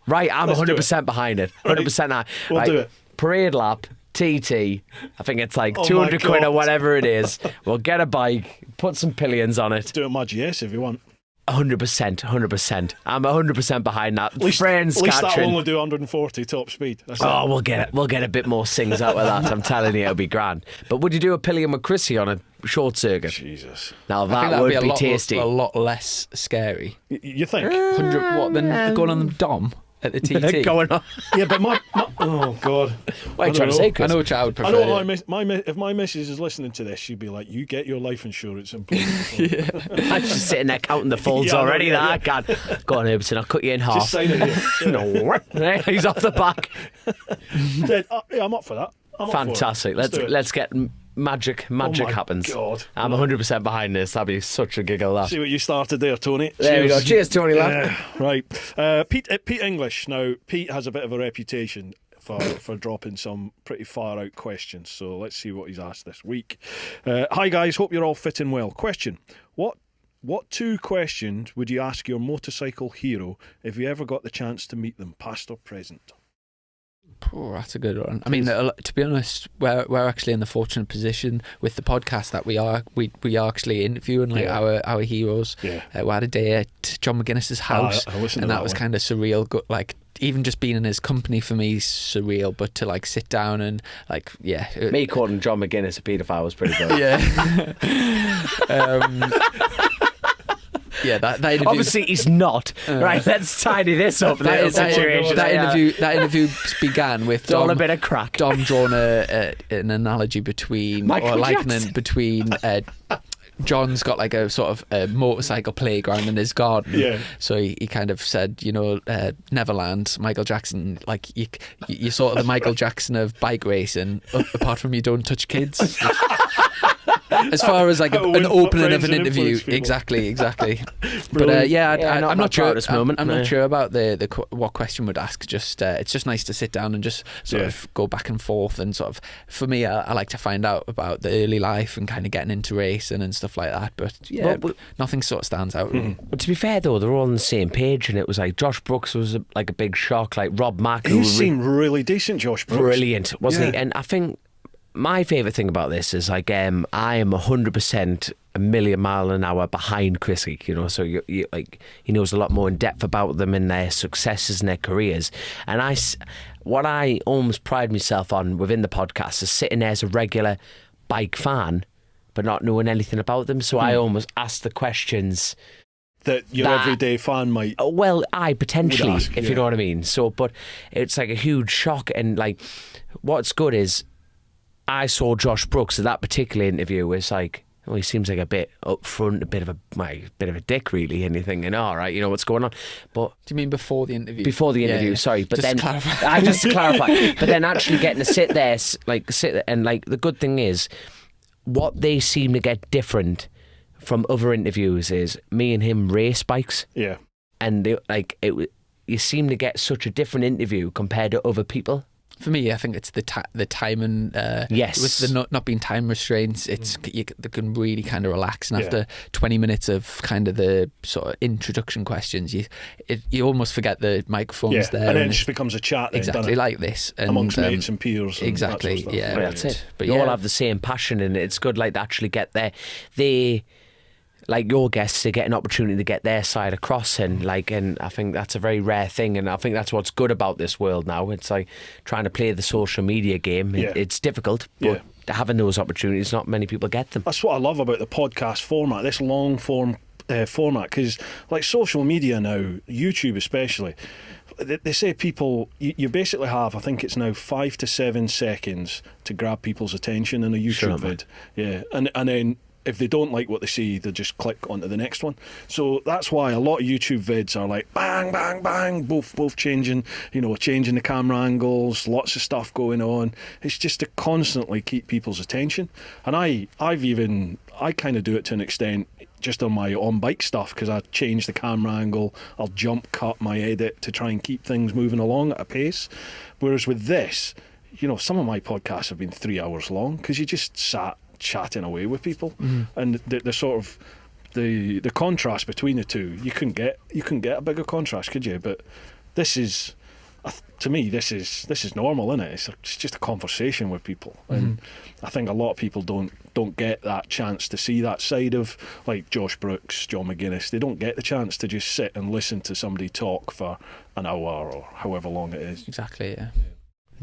Right, I'm 100% behind it. 100% now. We'll do it. Parade lap. TT, I think it's like 200 quid or whatever it is. We'll get a bike, put some pillions on it. Do it my GS if you want. 100%. I'm 100% behind that. At least that'll only do 140 top speed. That's We'll get a bit more sings out of that. I'm telling you, it'll be grand. But would you do a Pillion with Chrissy on a short circuit? Jesus. Now that would be tasty. A lot less scary. You think? 100 what? Then going on the Dom at the TT. Going on. Yeah, but my oh god. What are you trying to say, Chris? I know which I would prefer. I know if my missus is listening to this, she'd be like, "You get your life insurance in place." I'm just sitting there counting the folds already. Yeah. God, go on, Herbertson. I'll cut you in half. Just sign it here. No, he's off the back. Yeah, I'm up for that. Fantastic. Let's get magic happens. God. I'm 100% behind this. That'd be such a giggle. That. See what you started there, Tony. There we go. Cheers, Tony. Lad. Right. Pete English. Now, Pete has a bit of a reputation for dropping some pretty far out questions. So let's see what he's asked this week. Hi guys, hope you're all fitting well. Question: What 2 questions would you ask your motorcycle hero if you ever got the chance to meet them, past or present? Oh, that's a good one. I mean, to be honest, we're actually in the fortunate position with the podcast that we are actually interviewing our heroes. Yeah. We had a day at John McGuinness's house, and that was kind of surreal. Like, even just being in his company for me is surreal. But to like sit down and like, yeah, me calling John McGuinness a paedophile was pretty good. Yeah. Yeah, that interview. Obviously, he's not. Right, let's tidy this up. That interview began with Dom, all a bit of crack. Dom drawn an analogy between John's got like a sort of a motorcycle playground in his garden. Yeah. So he kind of said, Neverland, Michael Jackson, like you're sort of the Michael Jackson of bike racing, apart from you don't touch kids. As far as like an opening of an interview, exactly. But I'm not sure. I'm not sure about the what question would ask. Just it's just nice to sit down and just sort of go back and forth, and sort of for me, I like to find out about the early life and kind of getting into racing and stuff like that. But nothing sort of stands out. Mm-hmm. But to be fair though, they're all on the same page, and it was like Josh Brooks was like a big shock. Like Rob Mack, he seemed really decent. Josh Brooks, brilliant, wasn't he? And I think my favourite thing about this is like I am 100% a million mile an hour behind Chrissy, so you like he knows a lot more in depth about them and their successes and their careers. And what I almost pride myself on within the podcast is sitting there as a regular bike fan but not knowing anything about them, so I almost ask the questions that your everyday fan might. Well, I potentially ask, if you know what I mean. So, but it's like a huge shock, and like what's good is I saw Josh Brooks at that particular interview was like, he seems like a bit upfront, a bit of a dick, really. And you're thinking, all right, you know what's going on. But do you mean before the interview? Before the interview, sorry. But just then I just to clarify. But then actually getting to sit there, and like the good thing is, what they seem to get different from other interviews is me and him race bikes. Yeah. And you seem to get such a different interview compared to other people. For me, I think it's the time and yes, with the not being time restraints, they can really kind of relax. And after 20 minutes of kind of the sort of introduction questions, you almost forget the microphone's there, and then it just becomes a chat. Then, exactly like this, and, amongst mates and peers. And exactly, that sort of stuff. Well, that's it. But you all have the same passion, and it's good. Like to actually get there. Like your guests, they get an opportunity to get their side across, and I think that's a very rare thing, and I think that's what's good about this world now. It's like trying to play the social media game. It's difficult, but having those opportunities, not many people get them. That's what I love about the podcast format, this long form format, because like social media now, YouTube especially, they say people, you basically have, I think it's now 5 to 7 seconds to grab people's attention in a YouTube vid. Yeah, and then if they don't like what they see, they just click onto the next one. So that's why a lot of YouTube vids are like bang, bang, bang, both changing, changing the camera angles, lots of stuff going on. It's just to constantly keep people's attention. And I kind of do it to an extent just on my on-bike stuff, because I change the camera angle, I'll jump cut my edit to try and keep things moving along at a pace. Whereas with this, some of my podcasts have been 3 hours long because you just sat chatting away with people, and the sort of the contrast between the two, you couldn't get a bigger contrast, could you? But this is to me, this is normal, isn't it? It's just a conversation with people, and I think a lot of people don't get that chance to see that side of, like Josh Brooks, John McGuinness. They don't get the chance to just sit and listen to somebody talk for an hour or however long it is. Exactly, yeah.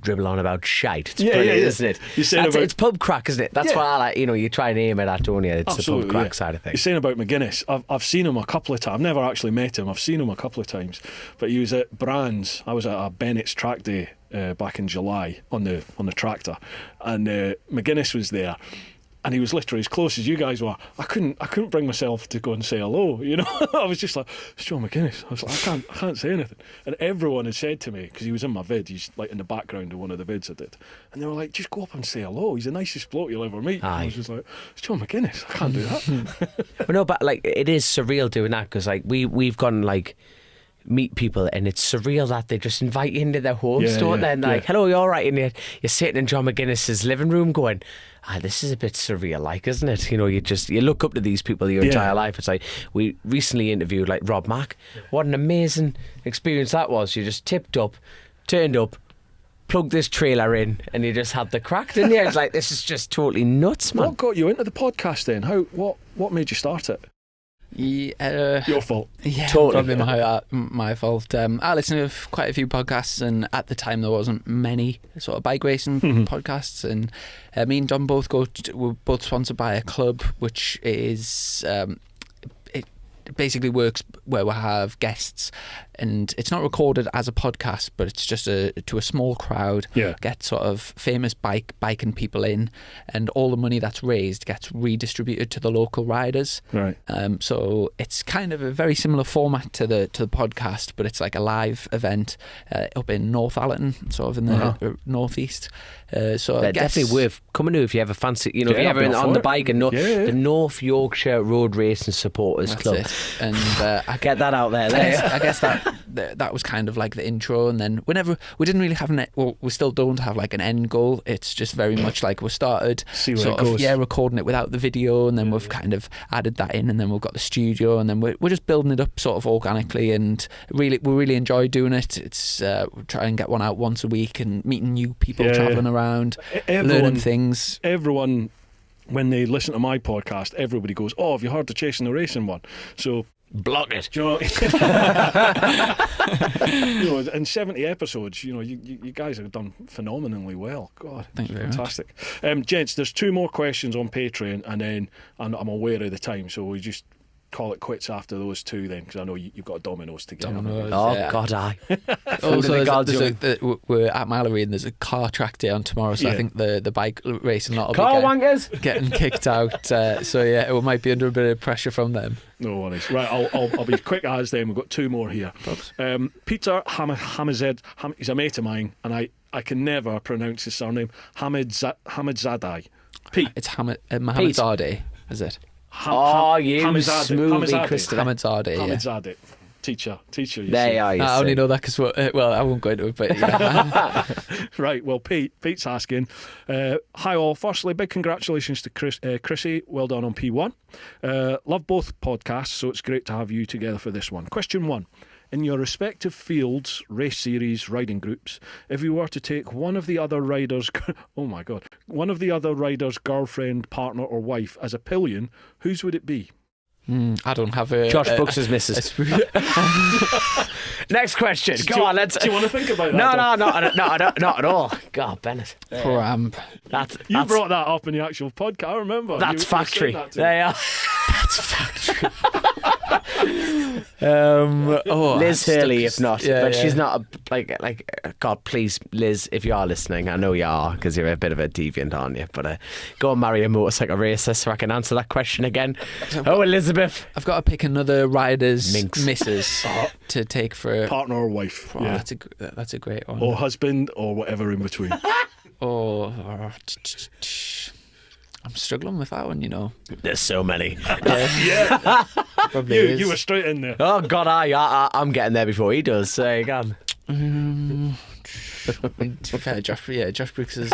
Dribble on about shite. It's brilliant, isn't it? It's pub crack, isn't it? That's why I like, you try and aim at that, don't you? It's Absolutely, the pub crack side of things. You're saying about McGuinness. I've seen him a couple of times. I've never actually met him. I've seen him a couple of times. But he was at Brands. I was at a Bennett's track day back in July on the tractor, and McGuinness was there. And he was literally as close as you guys were. I couldn't bring myself to go and say hello. I was just like, it's John McGuinness. I was like, I can't say anything. And everyone had said to me, because he was in my vid, he's like in the background of one of the vids I did, and they were like, just go up and say hello. He's the nicest bloke you'll ever meet. I was just like, it's John McGuinness. I can't do that. Well, no, but like it is surreal doing that, because like we've gone like meet people, and it's surreal that they just invite you into their homes, don't they? And like, hello, you're all right, and you're sitting in John McGuinness's living room going, this is a bit surreal, like, isn't it? You look up to these people your entire life. It's like, we recently interviewed like Rob Mack. What an amazing experience that was. You just tipped up, turned up, plugged this trailer in, and you just had the crack, didn't you? It's like, this is just totally nuts, man. What got you into the podcast then? What made you start it? Your fault. Yeah, totally. Probably my fault. I listened to quite a few podcasts, and at the time there wasn't many sort of bike racing podcasts. And me and Dom we're both sponsored by a club, which is it basically works where we have guests, and it's not recorded as a podcast, but it's just to a small crowd. Get sort of famous biking people in, and all the money that's raised gets redistributed to the local riders. Right. So it's kind of a very similar format to the podcast, but it's like a live event up in North Allerton, sort of in the northeast. So I guess definitely worth coming to if you ever fancy. If you're ever on the bike and the North Yorkshire Road Racing Supporters that's Club. It. And I get that out there. I guess that was kind of like the intro, and then we didn't really have we still don't have like an end goal. It's just very much like we started sort of recording it without the video, and then we've kind of added that in, and then we've got the studio, and then we're just building it up sort of organically, and we really enjoy doing it. It's we try and get one out once a week and meeting new people, travelling around, learning things. Everyone, when they listen to my podcast, everybody goes, "Oh, have you heard the Chasin the Racin one?" So block it. In 70 episodes, you guys have done phenomenally well. God, thank you very fantastic. Gents, there's 2 more questions on Patreon, and then I'm aware of the time, so we just call it quits after those 2 then, because I know you've got Domino's to get. God, aye. We're at Mallory, and there's a car track day on tomorrow, so I think the bike racing lot will be getting kicked out. So it might be under a bit of pressure from them. No worries. Right, I'll be quick as then. We've got 2 more here. Peter Hamazed, he's a mate of mine, and I can never pronounce his surname. Hamidzadeh. Pete. It's Mohammedzadeh, is it? You smoothie Christopher. Hamidzadeh. Teacher. There are you. I only know that because I won't go into it, but yeah. Right, well, Pete's asking, hi all, firstly, big congratulations to Chrissy, well done on P1. Love both podcasts, so it's great to have you together for this one. Question 1, in your respective fields, race series, riding groups, if you were to take one of the other riders' girlfriend, partner or wife as a pillion, whose would it be? I don't have a... Josh Brooks' missus. Next question. Go on, let's... Do you want to think about that? No, not at all. God, Bennett. Cramp. You brought that up in the actual podcast, I remember. That's factory. There you are. That's factory. Liz Hurley, if not, but she's not God, please, Liz, if you are listening, I know you are, because you're a bit of a deviant, aren't you? But go and marry a motorcycle racer so I can answer that question again. Elizabeth, I've got to pick another rider's missus to take for partner or wife. That's a great one. Or husband, or whatever in between. I'm struggling with that one, There's so many. You were straight in there. Oh God, I'm getting there before he does. So you can. I mean, to be fair, Josh Brooks is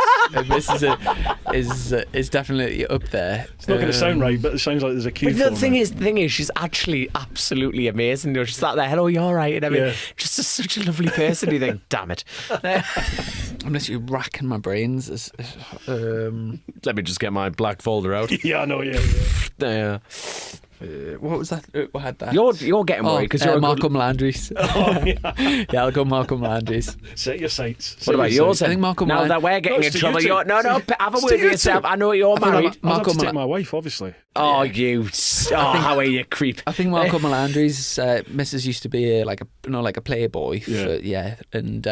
definitely up there. It's not going to sound right, but it sounds like there's a cue. But the thing is, she's actually absolutely amazing. You know, she's sat there, hello, you're all right, and I mean, just such a lovely person. You think, damn it. I'm literally racking my brains. Let me just get my black folder out. Yeah, I know. Yeah. What was that? What had that? You're getting worried because you're Malcolm Landry's. Yeah, I'll go Malcolm Landry's. Set your sights. What about yours? I think Malcolm. Now that we're getting in trouble, have a word with yourself. I know you're married. Malcolm, take my wife, obviously. Oh, you! How are you, creep? I think Malcolm Landry's missus used to be like a Playboy. And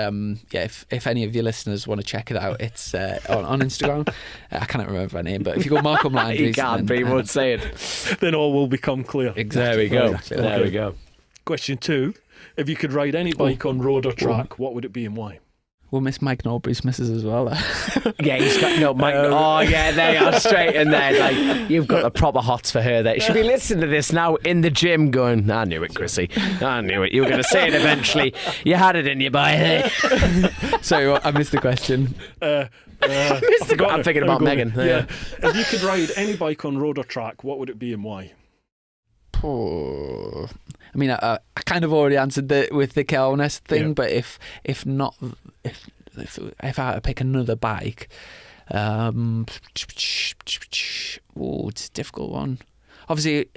if any of your listeners want to check it out, it's on Instagram. I can't remember her name, but if you go Malcolm Landry's, you can't. But you won't say it. Then all will become clear. Exactly. There we go. Exactly. There we go. Question 2: if you could ride any bike on road or track, what would it be and why? We'll miss Mike Norbury's missus as well. Yeah, he's got Mike. Oh yeah, there you are, straight in there. Like, you've got the proper hots for her. There, she'll be listening to this now in the gym, going, "I knew it, Chrissy. I knew it. You were going to say it eventually. You had it in you, boy." Sorry, I missed the question. I'm thinking about Megan. Yeah. If you could ride any bike on road or track, what would it be and why? I mean, I kind of already answered with the Kelness thing, but if I had to pick another bike, it's a difficult one. Obviously,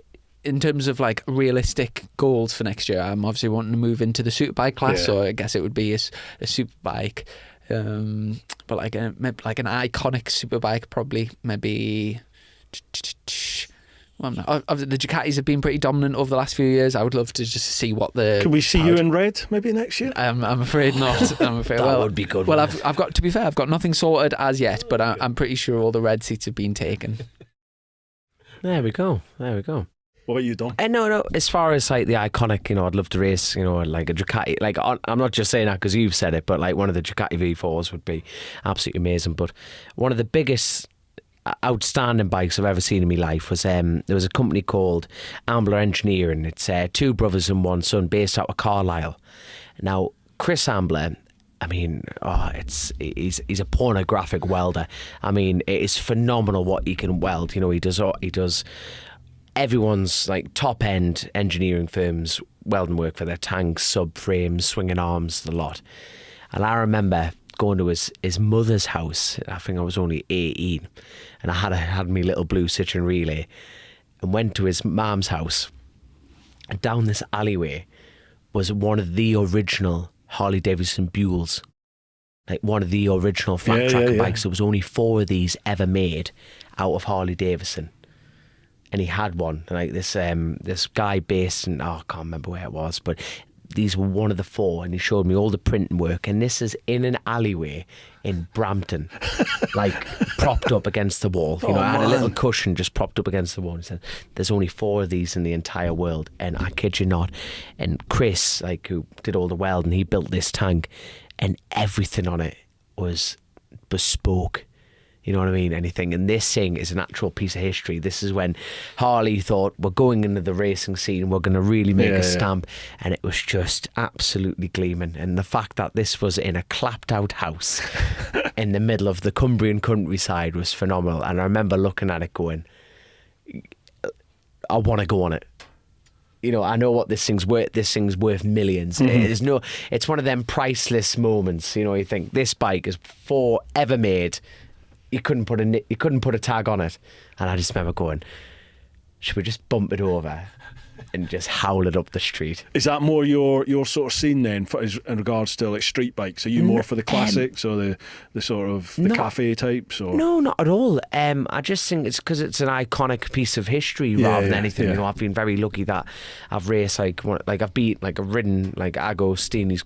in terms of like realistic goals for next year, I'm obviously wanting to move into the superbike class, so I guess it would be a superbike. But like an iconic superbike, probably maybe. Well, the Ducatis have been pretty dominant over the last few years. I would love to just see what the. Can we see you in red maybe next year? I'm afraid not. I'm afraid. That would be good. Well, I've got to be fair. I've got nothing sorted as yet, but I'm pretty sure all the red seats have been taken. There we go. What about you, Dom? No. As far as like the iconic, I'd love to race, like a Ducati. Like, I'm not just saying that because you've said it, but like one of the Ducati V4s would be absolutely amazing. But one of the biggest outstanding bikes I've ever seen in my life was there was a company called Ambler Engineering. It's 2 brothers and 1 son based out of Carlisle. Now, Chris Ambler, I mean, he's a pornographic welder. I mean, it is phenomenal what he can weld. He does everyone's like top end engineering firms welding work for their tanks, subframes, swinging arms, the lot. And I remember going to his mother's house. I think I was only 18, and I had my little blue Citroen Relay, and went to his mum's house. And down this alleyway was one of the original Harley Davidson Buells, like one of the original flat track bikes. There was only 4 of these ever made out of Harley Davidson, and he had one. Like this guy based in, I can't remember where it was, but these were one of the 4, and he showed me all the printing work, and this is in an alleyway in Brampton, like propped up against the wall. I had a little cushion just propped up against the wall, and he said, "There's only 4 of these in the entire world," and I kid you not. And Chris, like, who did all the welding, he built this tank, and everything on it was bespoke. You know what I mean? Anything. And this thing is an actual piece of history. This is when Harley thought, we're going into the racing scene, we're going to really make a stamp. And it was just absolutely gleaming. And the fact that this was in a clapped out house in the middle of the Cumbrian countryside was phenomenal. And I remember looking at it going, I want to go on it. I know what this thing's worth. This thing's worth millions. Mm-hmm. It's one of them priceless moments. You think this bike is forever made. You couldn't put a tag on it, and I just remember going, should we just bump it over and just howl it up the street? Is that more your sort of scene then, in regards to like street bikes? Are you more for the classics or the sort of the cafe types? Or? No, not at all. I just think it's because it's an iconic piece of history rather than anything. Yeah. I've been very lucky that I've raced I've ridden like Agostini's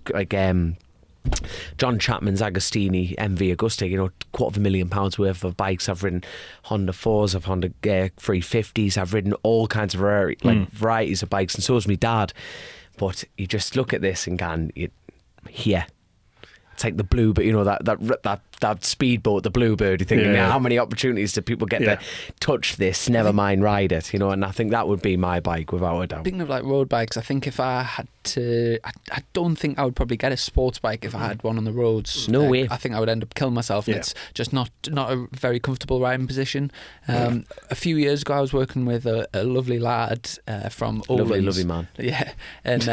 John Chapman's Agostini MV Augusta, £250,000 worth of bikes. I've ridden Honda 4s, I've Honda 350s, I've ridden all kinds of varieties of bikes, and so has my dad. But you just look at this and it's like the blue, but that that speedboat, the Bluebird. You're thinking, how many opportunities do people get to touch this? Never mind ride it, you know. And I think that would be my bike without a doubt. Speaking of like road bikes, I think if I had to, I don't think I would probably get a sports bike if I had one on the roads. No way. I think I would end up killing myself. And it's just not a very comfortable riding position. A few years ago, I was working with a lovely lad from Owens. Lovely man. Yeah, and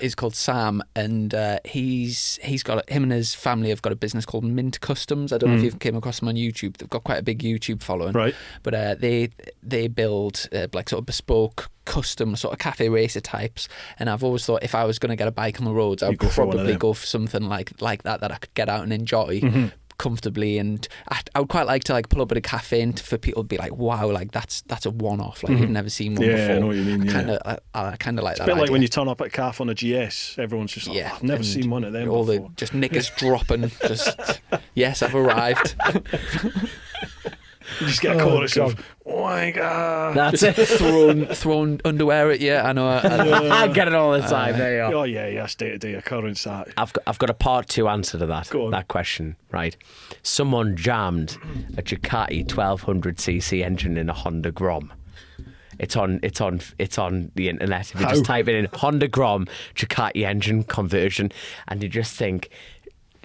he's called Sam, and he's got him and his family have got a business called Mint Customs. I don't know if you've came across them on YouTube. They've got quite a big YouTube following, right? But they build like sort of bespoke, custom sort of cafe racer types. And I've always thought if I was going to get a bike on the roads, I'd probably go for something like that I could get out and enjoy. Comfortably, and I would quite like to like pull up at a cafe and for people to be like, wow, like that's a one-off, like you've never seen one before. I know what you mean. I kind of like that. It's a bit like idea. when you turn up at a cafe on a GS, everyone's just like, I've never seen one of them all before. the just knickers dropping, just yes, I've arrived. You just get a chorus of, oh my God. That's it. thrown underwear at you. I know. I get it all the time. There you are. Oh yeah, that's day-to-day occurrence. That. I've got a part 2 answer to that. Go on. That question, right? Someone jammed a Ducati 1200cc engine in a Honda Grom. It's on the internet. If you just type it in Honda Grom Ducati engine conversion, and you just think,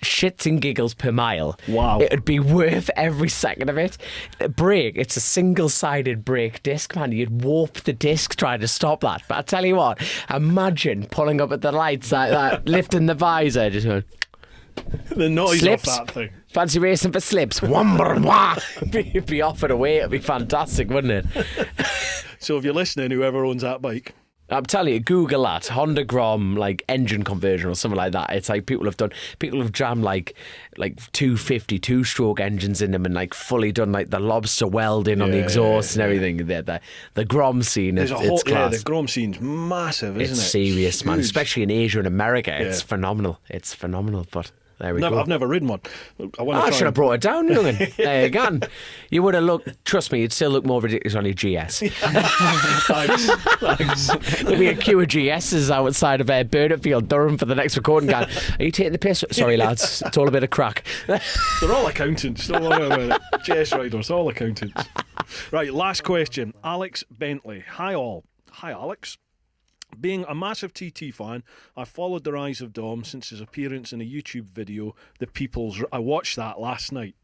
shits and giggles per mile. Wow. It would be worth every second of it. Brake, it's a single-sided brake disc, man. You'd warp the disc trying to stop that. But I tell you what, imagine pulling up at the lights like that, lifting the visor, just going, the noise slips. of that thing. Fancy racing for slips. It'd be off and away. It'd be fantastic, wouldn't it? So if you're listening, whoever owns that bike, I'm telling you, Google that Honda Grom like engine conversion or something like that. It's like people have jammed like 250 2-stroke engines in them and like fully done like the lobster welding on the exhaust and everything. The Grom scene, it's class. Yeah, the Grom scene's massive, isn't it? It's serious, man. Huge. Especially in Asia and America, it's phenomenal. It's phenomenal, but. There we go. I've never ridden one. I should have brought it down, young'un. There you go. You would have looked, trust me, you'd still look more ridiculous on your GS. Thanks. There'll be a queue of GSs outside of Burnetfield, Durham for the next recording gang. Are you taking the piss? Sorry, lads. It's all a bit of crack. They're all accountants. Don't worry about it. GS riders, all accountants. Right, last question. Alex Bentley. Hi, all. Hi, Alex. Being a massive TT fan, I followed the rise of Dom since his appearance in a YouTube video, The People's... I watched that last night.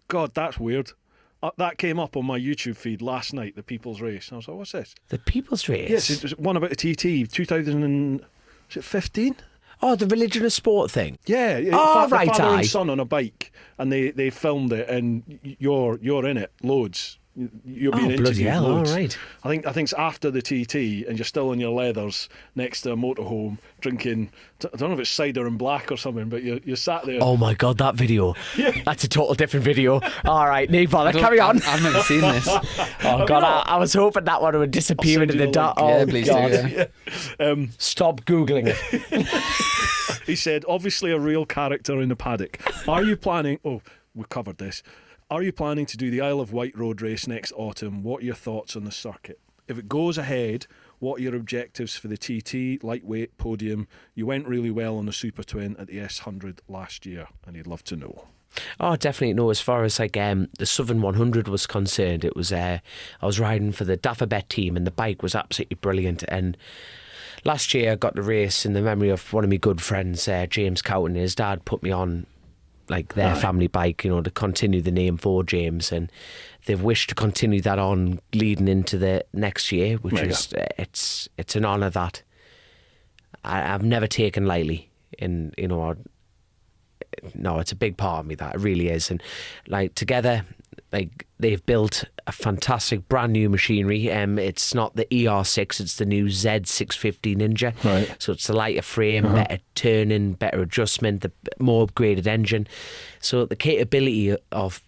God, that's weird. That came up on my YouTube feed last night, The People's Race. And I was like, what's this? The People's Race? Yes, it was one about a TT, 2015? Oh, the religion of sport thing? Yeah. Oh, the right, father and son on a bike, and they filmed it, and you're in it, loads. You're being interviewed loads. All right. I think it's after the TT, and you're still in your leathers next to a motorhome drinking. I don't know if it's cider and black or something, but you're sat there. Oh my God, that video! That's a total different video. All right, no bother. Carry on. I've never seen this. Oh God, I was hoping that one would disappear into the dark. Oh please God! do, yeah. Stop googling it. He said, obviously a real character in the paddock. Are you planning? Oh, we covered this. Are you planning to do the Isle of Wight road race next autumn? What are your thoughts on the circuit? If it goes ahead, what are your objectives for the TT, lightweight, podium? You went really well on the Super Twin at the S100 last year, and he'd love to know. Oh, definitely. No, as far as like the Southern 100 was concerned, it was I was riding for the Daffabet team, and the bike was absolutely brilliant. And last year I got the race in the memory of one of my good friends, James Cowton. His dad put me on like their family bike, to continue the name for James, and they've wished to continue that on leading into the next year, which is it's an honour that I've never taken lightly. And no, it's a big part of me, that it really is. And like together, like they've built a fantastic brand new machinery. It's not the ER6, it's the new Z650 Ninja. Right. So it's the lighter frame, better turning, better adjustment, the more upgraded engine. So the capability of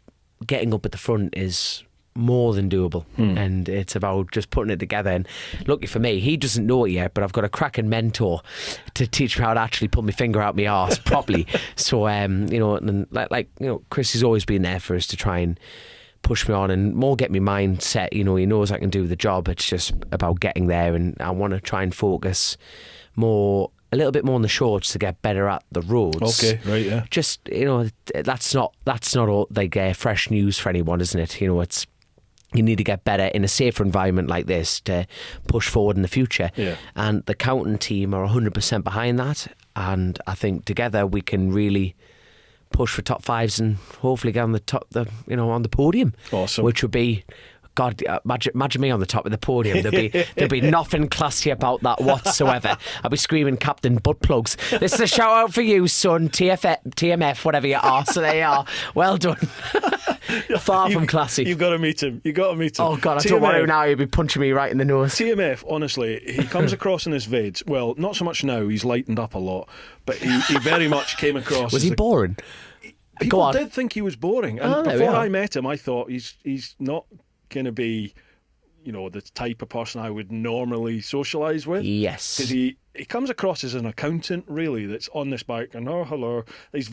getting up at the front is more than doable, and it's about just putting it together. And lucky for me, he doesn't know it yet, but I've got a cracking mentor to teach me how to actually pull my finger out my arse properly. So and like Chris has always been there for us to try and push me on and more get my mind set. He knows I can do the job. It's just about getting there, and I want to try and focus more a little bit more on the shorts to get better at the roads. Okay, right, yeah. Just, that's not all like fresh news for anyone, isn't it? It's you need to get better in a safer environment like this to push forward in the future. Yeah. And the Counting team are 100% behind that. And I think together we can really push for top fives and hopefully get on the top, on the podium. Awesome. Which would be, God, imagine me on the top of the podium. There'll be nothing classy about that whatsoever. I'll be screaming Captain Butt Plugs. This is a shout out for you, son. TMF, whatever you are. So there you are. Well done. Far from classy. You've got to meet him. Oh, God, I don't worry now. He'll be punching me right in the nose. TMF, honestly, he comes across in his vids. Well, not so much now. He's lightened up a lot. But he very much came across. Was he boring? People did think he was boring. And before I met him, I thought he's not going to be, the type of person I would normally socialise with. Yes. Because he comes across as an accountant, really, that's on this bike and, oh, hello. It's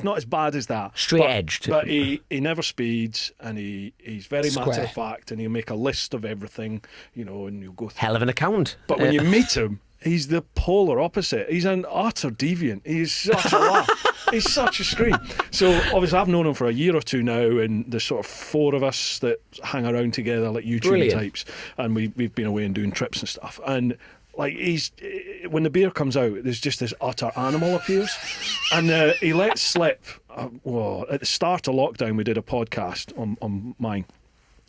not as bad as that. Straight-edged. But he never speeds, and he's very Square. matter-of-fact, and he'll make a list of everything, and you'll go through. Hell of an account. But when you meet him, he's the polar opposite. He's an utter deviant. He's such a laugh. He's such a scream. So obviously I've known him for a year or two now, and there's sort of 4 of us that hang around together like YouTube types, and we've been away and doing trips and stuff. And like when the beer comes out, there's just this utter animal appears, and he lets slip. At the start of lockdown, we did a podcast on mine,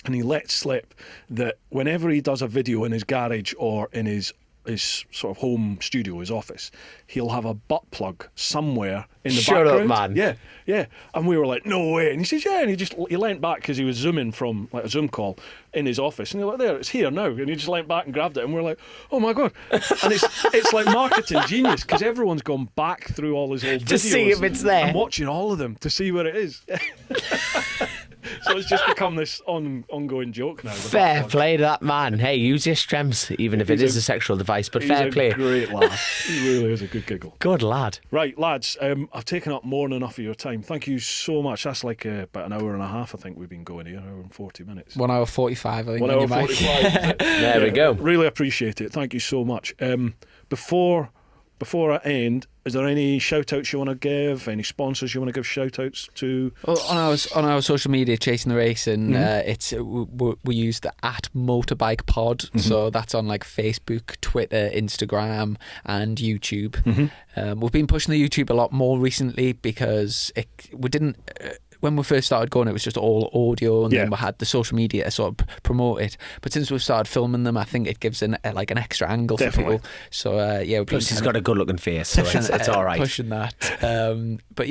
and he let slip that whenever he does a video in his garage or in his sort of home studio, his office, he'll have a butt plug somewhere in the background. Shut up, man. Yeah. And we were like, no way. And he says, yeah. And he leant back because he was zooming from like a Zoom call in his office. And you're like, there, it's here now. And he just leant back and grabbed it. And we're like, oh my God. And it's like marketing genius because everyone's gone back through all his old videos to see if it's there. and watching all of them to see where it is. So it's just become this ongoing joke now. Fair play to that man. Hey, use your strengths, even if it is a sexual device, but fair play. He's a great lad. He really is a good giggle. Good lad. Right, lads, I've taken up more than enough of your time. Thank you so much. That's like about an hour and a half, I think we've been going here, an hour and 40 minutes. 1 hour 45, I think. 1 hour 45. There we go. Really appreciate it. Thank you so much. Before I end, is there any shout-outs you want to give? Any sponsors you want to give shout-outs to? Well, on our social media, Chasin the Racin, we use the @motorbike pod, so that's on like Facebook, Twitter, Instagram, and YouTube. We've been pushing the YouTube a lot more recently because we didn't. When we first started going, it was just all audio, and then we had the social media to sort of promote it. But since we've started filming them, I think it gives an extra angle for people. So plus he's got a good-looking face, so it's all right. Pushing that, but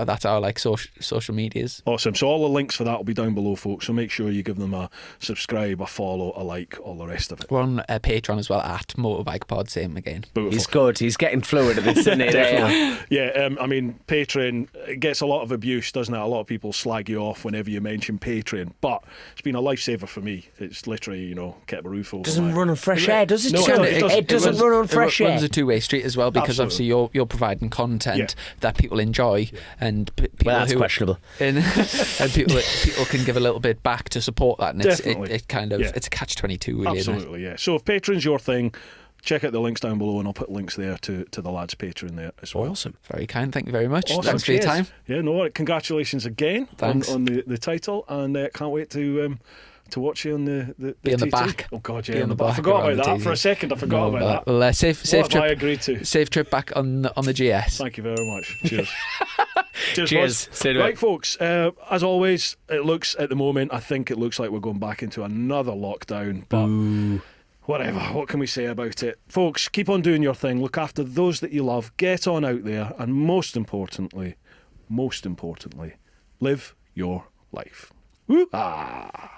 that's our social medias. Awesome. So all the links for that will be down below, folks. So make sure you give them a subscribe, a follow, a like, all the rest of it. We're on Patreon as well @motorbikepod. Same again. Beautiful. He's good. He's getting fluid at this, isn't he? Definitely. Yeah. I mean, Patreon, it gets a lot of abuse, doesn't it? A lot of people slag you off whenever you mention Patreon, but it's been a lifesaver for me. It's literally, kept a roof over. Doesn't run on fresh air, does it? No, it doesn't run on fresh air. It runs a two-way street as well, because Absolutely. obviously you're providing content that people enjoy, and people that's questionable. And people can give a little bit back to support that, and it's a catch-22 really. Absolutely, yeah. So if Patreon's your thing, check out the links down below, and I'll put links there to the lads' Patreon there as well. Awesome. Very kind. Thank you very much. Awesome. Thanks for your time. Yeah, no, congratulations again on Thanks. the title, and can't wait to watch you on the Be on the TT. back. Oh God, yeah, Be on the back I forgot around about the that TT. for a second. I forgot about that. Well, safe What have I trip. agreed to? Safe trip back on the GS. Thank you very much. Cheers. Cheers. Buzz. Right, folks. As always, it looks at the moment. I think it looks like we're going back into another lockdown, but. Whatever, what can we say about it? Folks, keep on doing your thing. Look after those that you love. Get on out there. And most importantly, live your life. Woo! Ah.